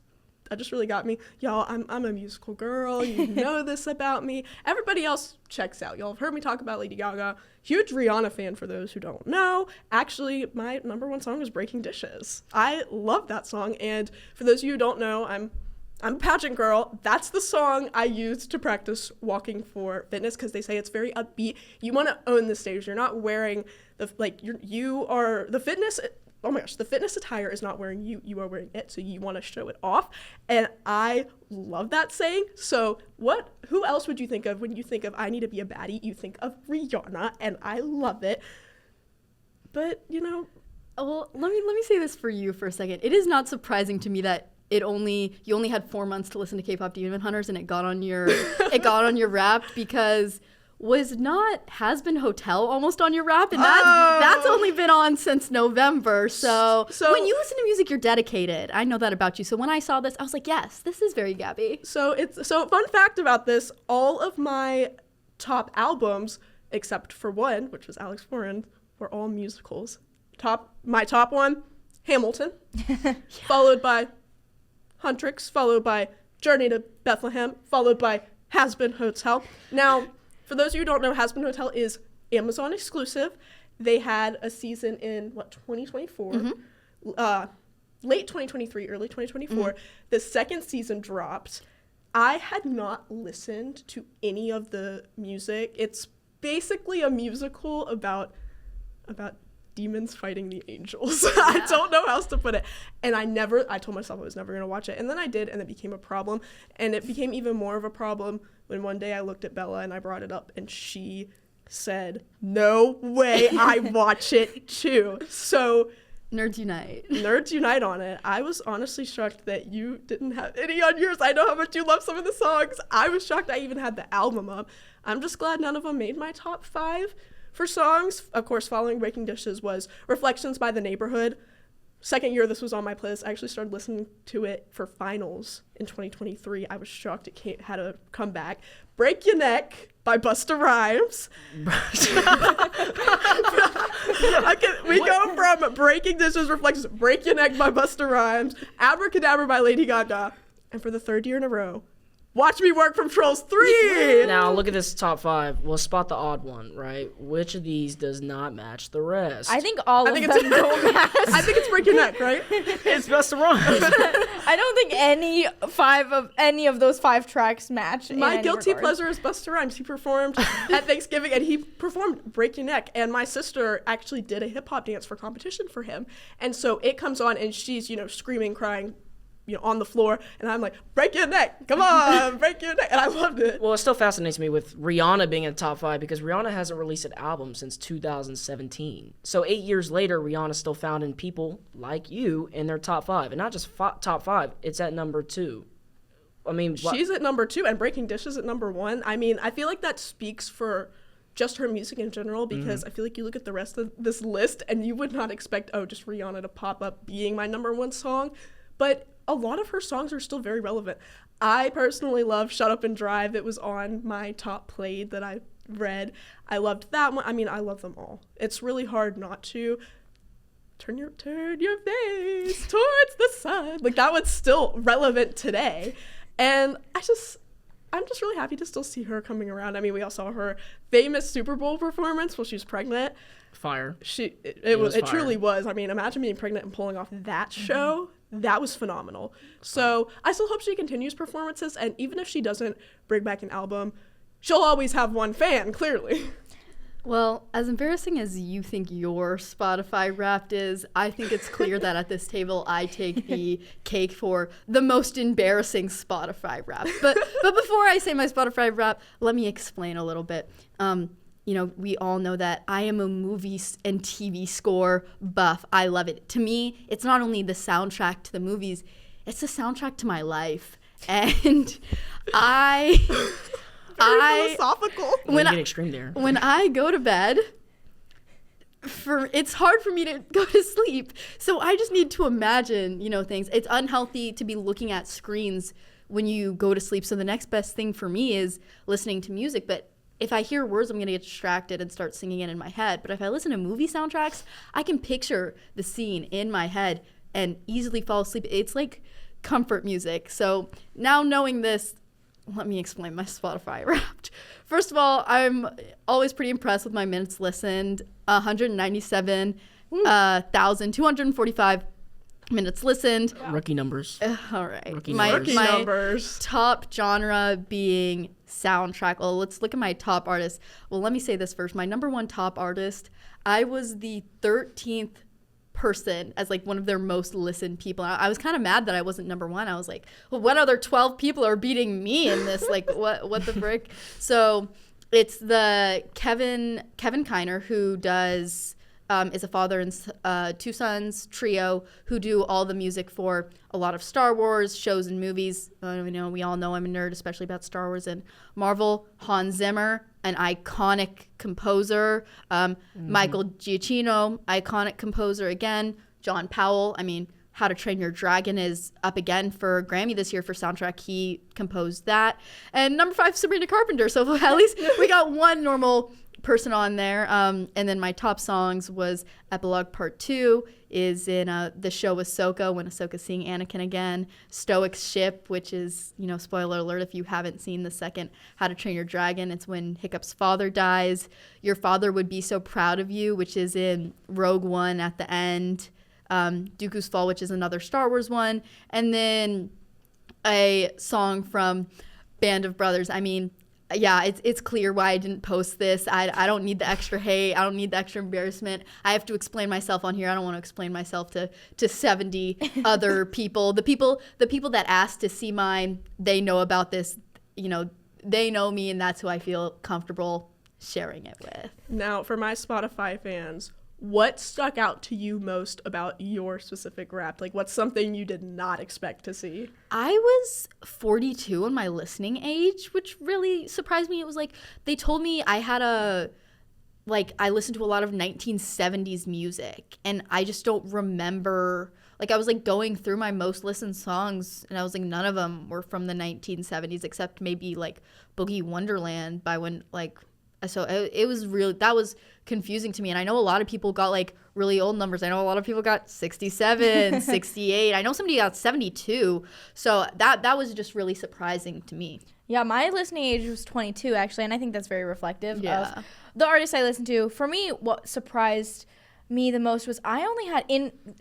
really got me. Y'all, I'm a musical girl. You know this about me. Everybody else checks out. Y'all have heard me talk about Lady Gaga. Huge Rihanna fan for those who don't know. Actually, my number 1 song is Breaking Dishes. I love that song. And for those of you who don't know, I'm a pageant girl. That's the song I use to practice walking for fitness because they say it's very upbeat. You want to own the stage. You're not wearing the fitness. Oh my gosh, the fitness attire is not wearing you. You are wearing it, so you want to show it off. And I love that saying. So who else would you think of when you think of I need to be a baddie? You think of Rihanna, and I love it. But, Well, let me say this for you for a second. It is not surprising to me that you only had 4 months to listen to K-pop Demon Hunters and it got on your rap because was not Has Been Hotel almost on your rap, and that's only been on since November. So when you listen to music, you're dedicated. I know that about you. So when I saw this, I was like, yes, this is very Gabby. So fun fact about this, all of my top albums, except for one, which was Alex Warren, were all musicals. My top one, Hamilton, followed by Huntrix, followed by Journey to Bethlehem, followed by Has Been Hotel. Now, for those of you who don't know, Has Been Hotel is Amazon exclusive. They had a season in, 2024? Mm-hmm. Late 2023, early 2024. Mm-hmm. The second season dropped. I had not listened to any of the music. It's basically a musical about demons fighting the angels. Yeah. I don't know how else to put it. And I told myself I was never going to watch it. And then I did, and it became a problem. And it became even more of a problem when one day I looked at Bella and I brought it up, and she said, no way, I watch it too. So Nerds unite on it. I was honestly shocked that you didn't have any on yours. I know how much you love some of the songs. I was shocked I even had the album up. I'm just glad none of them made my top 5. For songs, of course, following Breaking Dishes was Reflections by The Neighborhood. Second year this was on my playlist. I actually started listening to it for finals in 2023. I was shocked it had a comeback. Break Your Neck by Busta Rhymes. We go from Breaking Dishes, Reflections, Break Your Neck by Busta Rhymes, Abracadabra by Lady Gaga, and for the 3rd year in a row, Watch Me Work from Trolls 3. Now look at this top 5. We'll spot the odd one, right? Which of these does not match the rest? I think all of them don't match. I think it's Break Your Neck, right? It's Busta Rhymes. I don't think any of those 5 tracks match. My guilty pleasure is Busta Rhymes. He performed at Thanksgiving, and he performed Break Your Neck. And my sister actually did a hip hop dance for competition for him. And so it comes on, and she's screaming, crying, on the floor, and I'm like, break your neck, come on, break your neck, and I loved it. Well, it still fascinates me with Rihanna being in the top 5 because Rihanna hasn't released an album since 2017. So 8 years later, Rihanna's still found in people like you in their top 5, and not just top 5, it's at number 2. I mean, she's at number 2, and Breaking Dishes at number 1. I mean, I feel like that speaks for just her music in general, because I feel like you look at the rest of this list, and you would not expect, just Rihanna to pop up being my number 1 song, but a lot of her songs are still very relevant. I personally love Shut Up and Drive. It was on my top played that I read. I loved that one. I mean, I love them all. It's really hard not to. turn your face towards the sun. Like, that was still relevant today. And I'm just really happy to still see her coming around. I mean, we all saw her famous Super Bowl performance while she was pregnant. Fire. It truly was. I mean, imagine being pregnant and pulling off that show. That was phenomenal. So I still hope she continues performances, and even if she doesn't bring back an album, she'll always have one fan, clearly. Well, as embarrassing as you think your Spotify Wrapped is, I think it's clear that at this table I take the cake for the most embarrassing Spotify Wrapped. But before I say my Spotify Wrapped, let me explain a little bit. We all know that I am a movie and TV score buff. I love it. To me, it's not only the soundtrack to the movies, it's the soundtrack to my life. And philosophical. When get extreme there. When I go to bed, it's hard for me to go to sleep. So I just need to imagine, things. It's unhealthy to be looking at screens when you go to sleep. So the next best thing for me is listening to music. But if I hear words, I'm going to get distracted and start singing it in my head. But if I listen to movie soundtracks, I can picture the scene in my head and easily fall asleep. It's like comfort music. So now knowing this, let me explain my Spotify Wrapped. First of all, I'm always pretty impressed with my minutes listened. 197,245 minutes listened. Rookie numbers. All right. Rookie My numbers. top genre being soundtrack. Well, let's look at my top artist. Well, let me say this first. My number one top artist, I was the 13th person as like one of their most listened people. I was kind of mad that I wasn't number one. I was like, well, what other 12 people are beating me in this? Like, what the frick? So it's the Kevin Kiner, who does is a father and two sons trio who do all the music for a lot of Star Wars shows and movies. We all know I'm a nerd, especially about Star Wars and Marvel. Hans Zimmer, an iconic composer. Michael Giacchino, iconic composer again. John Powell, How to Train Your Dragon is up again for a Grammy this year for soundtrack. He composed that. And number 5, Sabrina Carpenter. So at least we got one normal person on there. And then my top songs was Epilogue Part 2 is in the show Ahsoka, when Ahsoka's seeing Anakin again. Stoic's Ship, which is, spoiler alert if you haven't seen the second How to Train Your Dragon. It's when Hiccup's father dies. Your Father Would Be So Proud of You, which is in Rogue One at the end. Dooku's Fall, which is another Star Wars one. And then a song from Band of Brothers. Yeah, it's clear why I didn't post this. I don't need the extra hate. I don't need the extra embarrassment. I have to explain myself on here. I don't want to explain myself to 70 other people. The people that asked to see mine, they know about this. They know me, and that's who I feel comfortable sharing it with. Now, for my Spotify fans, what stuck out to you most about your specific rap? Like, what's something you did not expect to see? I was 42 in my listening age, which really surprised me. It was like, they told me I had I listened to a lot of 1970s music, and I just don't remember. I was going through my most listened songs, and I was like, none of them were from the 1970s except maybe Boogie Wonderland by when so it was really, that was confusing to me. And I know a lot of people got really old numbers. I know a lot of people got 67, 68. I know somebody got 72. So that was just really surprising to me. Yeah, my listening age was 22 actually, and I think that's very reflective of the artists I listen to. For me, what surprised me the most was I only had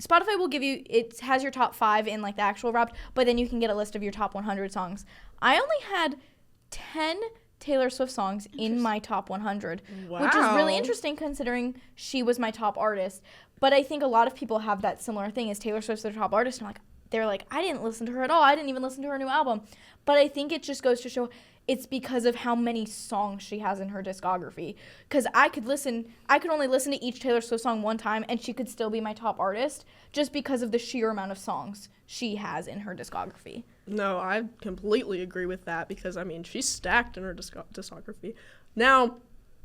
Spotify will give you, it has your top 5 in the actual Wrapped, but then you can get a list of your top 100 songs. I only had 10 Taylor Swift songs in my top 100, which is really interesting considering she was my top artist. But I think a lot of people have that similar thing, is Taylor Swift's their top artist, and they're like, I didn't listen to her at all. I didn't even listen to her new album. But I think it just goes to show it's because of how many songs she has in her discography. Because I could only listen to each Taylor Swift song one time, and she could still be my top artist just because of the sheer amount of songs she has in her discography. No, I completely agree with that because, she's stacked in her discography. Now,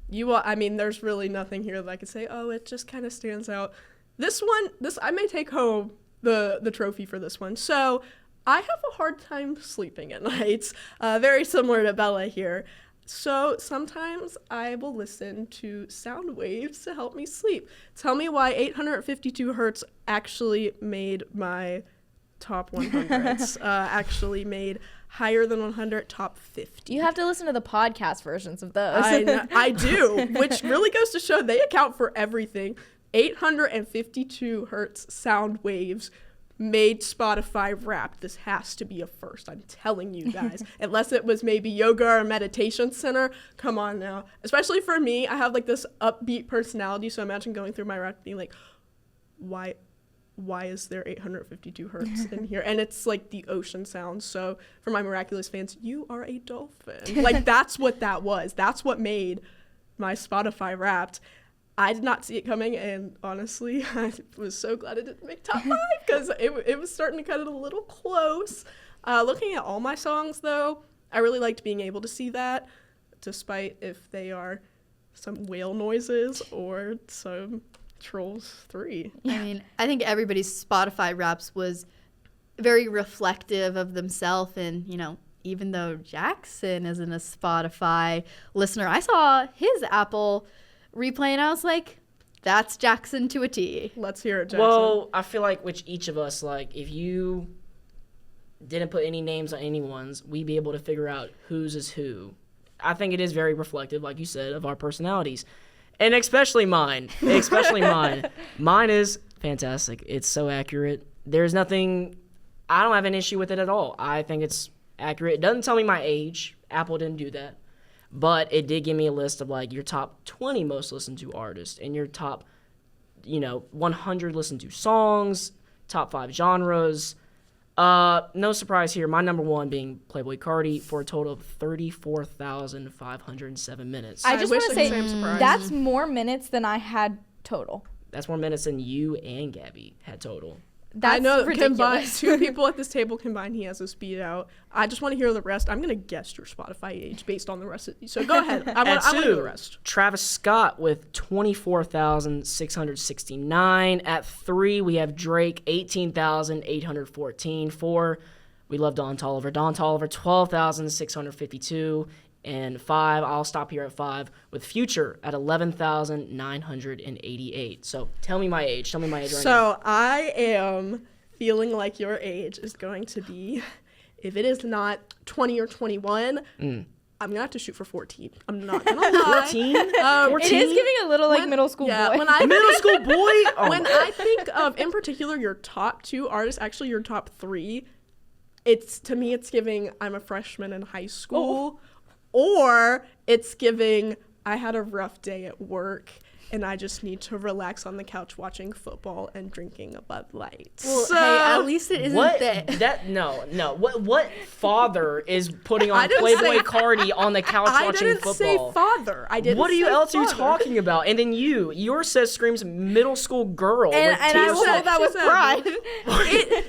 there's really nothing here that I could say, oh, it just kind of stands out. I may take home the trophy for this one. So I have a hard time sleeping at nights, very similar to Bella here. So sometimes I will listen to sound waves to help me sleep. Tell me why 852 hertz actually made my top 100s, actually made higher than 100, top 50. You have to listen to the podcast versions of those. I do, which really goes to show they account for everything. 852 hertz sound waves made Spotify Wrapped. This has to be a first. I'm telling you guys. Unless it was maybe yoga or meditation center. Come on now. Especially for me, I have like this upbeat personality. So imagine going through my Wrapped being like, why is there 852 hertz in here? And it's like the ocean sounds. So for my Miraculous fans, you are a dolphin. Like that's what that was. That's what made my Spotify Wrapped. I did not see it coming, and honestly, I was so glad it didn't make top 5 because it was starting to cut it a little close. Looking at all my songs, though, I really liked being able to see that, despite if they are some whale noises or some Trolls 3. I mean, I think everybody's Spotify Wraps was very reflective of themselves, and, you know, even though Jackson isn't a Spotify listener, I saw his Apple replay and I was like, that's Jackson to a T. Let's hear it, Jackson. Well, I feel like which each of us, like, if you didn't put any names on anyone's, we'd be able to figure out whose is who. I think it is very reflective, like you said, of our personalities. And especially mine. Mine is fantastic. It's so accurate. There's nothing, I don't have an issue with it at all. I think it's accurate. It doesn't tell me my age. Apple didn't do that. But it did give me a list of, like, your top 20 most listened to artists and your top, 100 listened to songs, top 5 genres. No surprise here. My number one being Playboi Carti for a total of 34,507 minutes. I just want to say surprised. that's more minutes than I had total. That's more minutes than you and Gabby had total. That's I know ridiculous. two people at this table combined, he has a speed out. I just want to hear the rest. I'm going to guess your Spotify age based on the rest of these. So go ahead. I want to hear the rest. Travis Scott with 24,669. At 3, we have Drake, 18,814. 4, we love Don Toliver. 12,652. And 5, I'll stop here at 5, with Future at 11,988. So tell me my age. Tell me my age right now. So I am feeling like your age is going to be, if it is not 20 or 21, I'm going to have to shoot for 14. I'm not going to lie. 14? It is giving a little like middle school boy. When I Middle school boy? Oh. When I think of, in particular, your top 2 artists, actually your top 3, to me it's giving I'm a freshman in high school. Or it's giving, I had a rough day at work and I just need to relax on the couch watching football and drinking a Bud Light. Well, So, hey, at least it isn't that. No. What father is putting on I didn't Playboi say- Carti on the couch I watching didn't football? say father. I didn't What say else are you father. talking about? And then yours says screams middle school girl. and with I tears will hold that with She said- pride.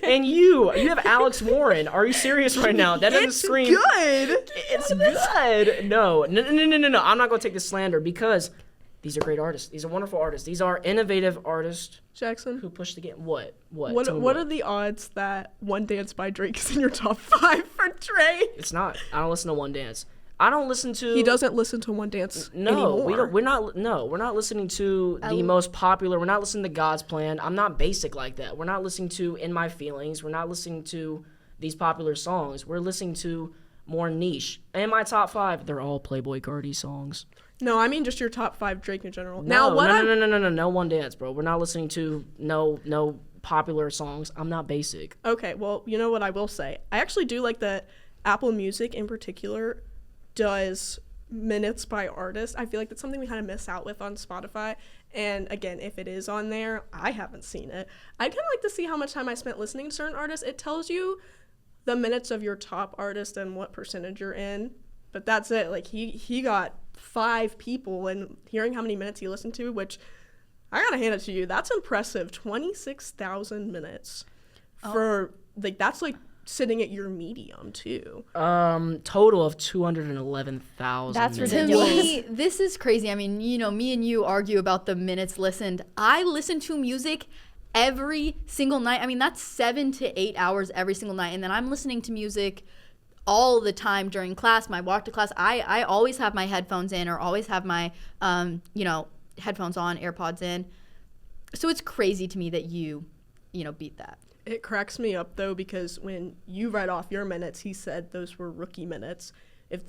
And you have Alex Warren. Are you serious right now? That doesn't It's scream. good. It's good. No. I'm not going to take this slander because these are great artists. These are wonderful artists. These are innovative artists Jackson, who push the game. What? Tell me what are the odds that One Dance by Drake is in your top 5 for Drake? It's not. I don't listen to One Dance. I don't listen to. He doesn't listen to One Dance No, anymore. we're not. No, we're not listening to the most popular. We're not listening to God's Plan. I'm not basic like that. We're not listening to In My Feelings. We're not listening to these popular songs. We're listening to more niche. And my top 5, they're all Playboi Carti songs. No, I mean just your top 5 Drake in general. No, Now, what no One Dance, bro. We're not listening to no popular songs. I'm not basic. Okay, well, you know what I will say? I actually do like that Apple Music in particular does minutes by artist. I feel like that's something we kind of miss out with on Spotify. And again, if it is on there, I haven't seen it. I'd kind of like to see how much time I spent listening to certain artists. It tells you the minutes of your top artist and what percentage you're in. But that's it. Like he got 5 people, and hearing how many minutes he listened to, which I gotta hand it to you, that's impressive. 26,000 minutes for like that's like sitting at your medium too. Total of 211,000. That's minutes. To ridiculous. me, this is crazy. I mean, me and you argue about the minutes listened. I listen to music every single night. I mean, that's 7 to 8 hours every single night. And then I'm listening to music all the time during class, my walk to class. I always have my headphones in or always have my, headphones on, AirPods in. So it's crazy to me that you beat that. It cracks me up, though, because when you read off your minutes, he said those were rookie minutes. If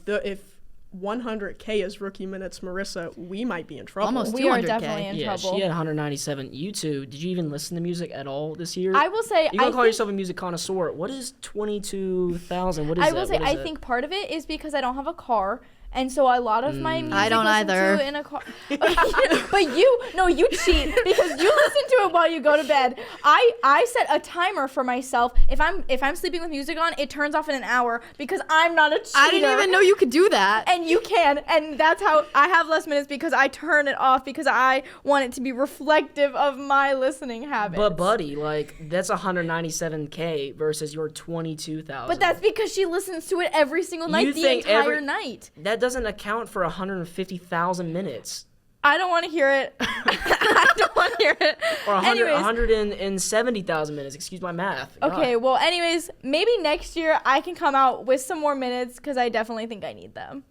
100K is rookie minutes, Marissa, we might be in trouble. Almost We are 200K. definitely in Yeah, trouble. she had 197. You two, did you even listen to music at all this year? I will say, You gonna call yourself a music connoisseur? What is 22,000? What is that? I will say, I think part of it is because I don't have a car. And so a lot of my music I don't listened either. to in a car. But you cheat because you listen to it while you go to bed. I set a timer for myself. If I'm sleeping with music on, it turns off in an hour because I'm not a cheater. I didn't even know you could do that. And you can, and that's how I have less minutes because I turn it off because I want it to be reflective of my listening habits. But buddy, like that's 197K versus your 22,000. But that's because she listens to it every single night, You the think entire night. That doesn't account for 150,000 minutes. I don't want to hear it. I don't want to hear it. Or 100, Anyways. 170,000 minutes. Excuse my math. God. Okay, well, anyways, maybe next year I can come out with some more minutes because I definitely think I need them.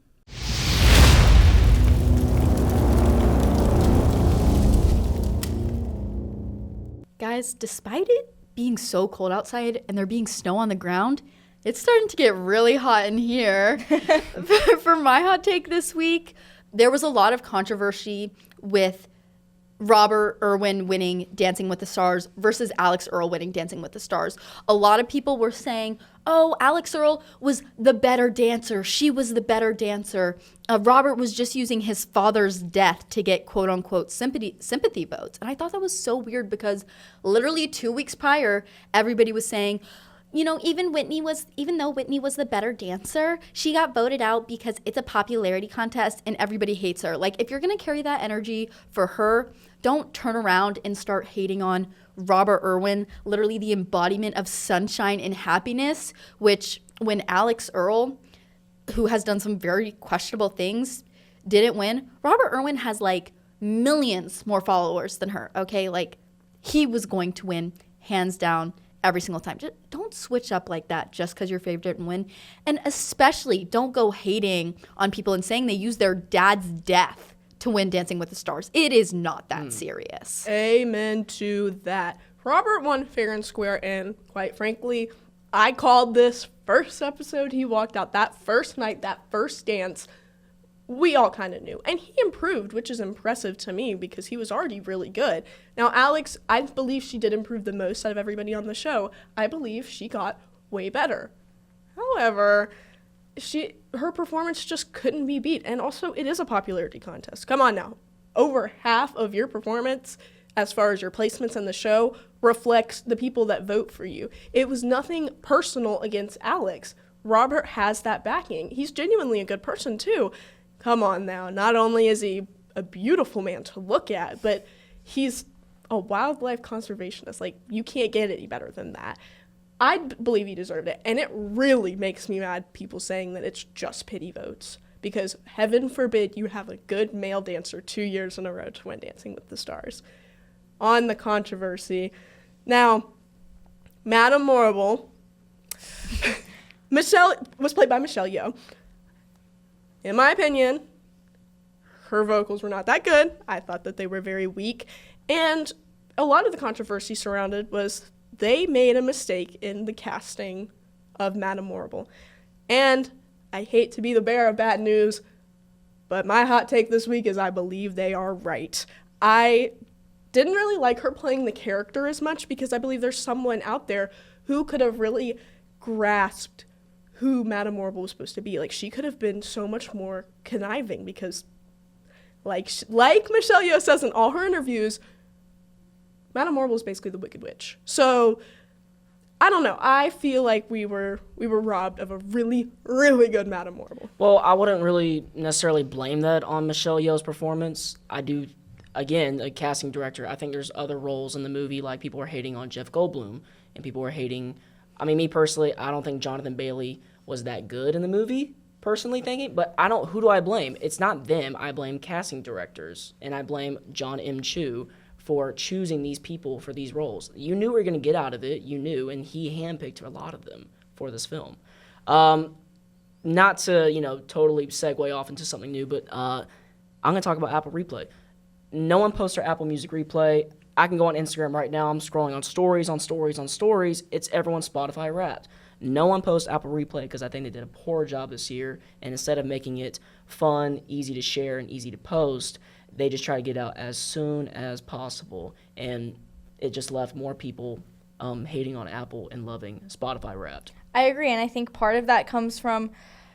Guys, despite it being so cold outside and there being snow on the ground, it's starting to get really hot in here. For my hot take this week, there was a lot of controversy with Robert Irwin winning Dancing with the Stars versus Alex Earl winning Dancing with the Stars. A lot of people were saying, oh, Alex Earl was the better dancer. She was the better dancer. Robert was just using his father's death to get quote-unquote sympathy votes. And I thought that was so weird because literally 2 weeks prior, everybody was saying, even though Whitney was the better dancer, she got voted out because it's a popularity contest and everybody hates her. Like, if you're going to carry that energy for her, don't turn around and start hating on Robert Irwin, literally the embodiment of sunshine and happiness, which when Alex Earl, who has done some very questionable things, didn't win, Robert Irwin has like millions more followers than her, okay? Like, he was going to win hands down every single time. Just don't switch up like that just because your favorite didn't win. And especially don't go hating on people and saying they used their dad's death to win Dancing with the Stars. It is not that serious. Amen to that. Robert won fair and square, and quite frankly, I called this first episode he walked out, that first night, that first dance, we all kind of knew. And he improved, which is impressive to me because he was already really good. Now, Alex, I believe she did improve the most out of everybody on the show. I believe she got way better. However, her performance just couldn't be beat. And also, it is a popularity contest. Come on now. Over half of your performance, as far as your placements in the show, reflects the people that vote for you. It was nothing personal against Alex. Robert has that backing. He's genuinely a good person, too. Come on now. Not only is he a beautiful man to look at, but he's a wildlife conservationist. Like, you can't get any better than that. I believe he deserved it. And it really makes me mad, people saying that it's just pity votes. Because heaven forbid you have a good male dancer 2 years in a row to win Dancing with the Stars. On the controversy. Now, Madame Morrible, Michelle was played by Michelle Yeoh. In my opinion, her vocals were not that good. I thought that they were very weak. And a lot of the controversy surrounded was they made a mistake in the casting of Madame Morrible. And I hate to be the bearer of bad news, but my hot take this week is I believe they are right. I didn't really like her playing the character as much because I believe there's someone out there who could have really grasped who Madame Morrible was supposed to be. Like, she could have been so much more conniving because, like Michelle Yeoh says in all her interviews, Madame Morrible is basically the Wicked Witch. So, I don't know. I feel like we were robbed of a really, really good Madame Morrible. Well, I wouldn't really necessarily blame that on Michelle Yeoh's performance. I do, again, a casting director, I think there's other roles in the movie, like people were hating on Jeff Goldblum, and people were hating, me personally, I don't think Jonathan Bailey was that good in the movie, personally thinking, but who do I blame? It's not them. I blame casting directors, and I blame John M. Chu for choosing these people for these roles. You knew what you were going to get out of it, you knew, and he handpicked a lot of them for this film. not to, totally segue off into something new, but I'm going to talk about Apple Replay. No one posts their Apple Music Replay. I can go on Instagram right now. I'm scrolling on stories, on stories, on stories. It's everyone's Spotify Wrapped. No one posts Apple Replay because I think they did a poor job this year. And instead of making it fun, easy to share, and easy to post, they just try to get out as soon as possible. And it just left more people hating on Apple and loving Spotify Wrapped. I agree, and I think part of that comes from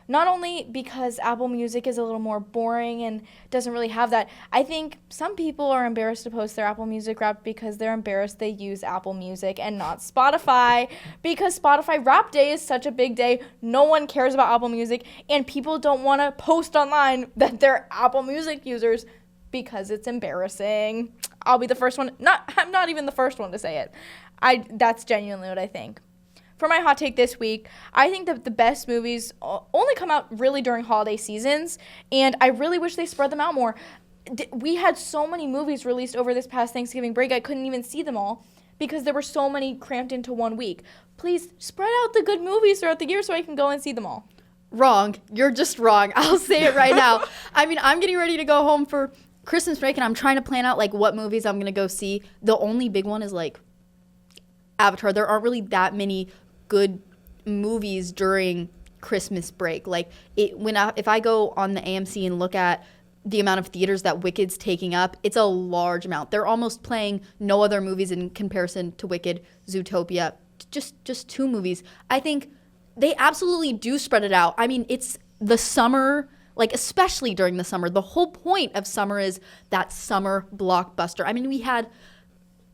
not only because Apple Music is a little more boring and doesn't really have that. I think some people are embarrassed to post their Apple Music Wrapped because they're embarrassed they use Apple Music and not Spotify, because Spotify Wrapped Day is such a big day. No one cares about Apple Music, and people don't want to post online that they're Apple Music users because it's embarrassing. I'll be the first one. I'm not even the first one to say it. That's genuinely what I think. For my hot take this week, I think that the best movies only come out really during holiday seasons, and I really wish they spread them out more. We had so many movies released over this past Thanksgiving break, I couldn't even see them all because there were so many cramped into 1 week. Please spread out the good movies throughout the year so I can go and see them all. Wrong. You're just wrong. I'll say it right now. I mean, I'm getting ready to go home for Christmas break, and I'm trying to plan out, what movies I'm going to go see. The only big one is, Avatar. There aren't really that many good movies during Christmas break. If I go on the AMC and look at the amount of theaters that Wicked's taking up, it's a large amount. They're almost playing no other movies in comparison to Wicked, Zootopia, just 2 movies. I think they absolutely do spread it out. I mean, it's the summer, especially during the summer. The whole point of summer is that summer blockbuster. I mean, we had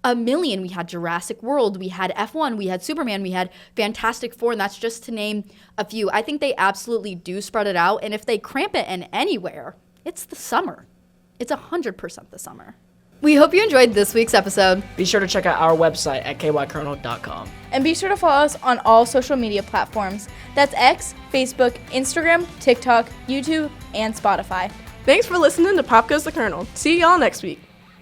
a million. We had Jurassic World, we had F1, we had Superman, we had Fantastic Four, and that's just to name a few. I think they absolutely do spread it out, and if they cramp it in anywhere, it's the summer. It's 100% the summer. We hope you enjoyed this week's episode. Be sure to check out our website at kykernel.com. And be sure to follow us on all social media platforms. That's X, Facebook, Instagram, TikTok, YouTube, and Spotify. Thanks for listening to Pop Goes the Kernel. See y'all next week.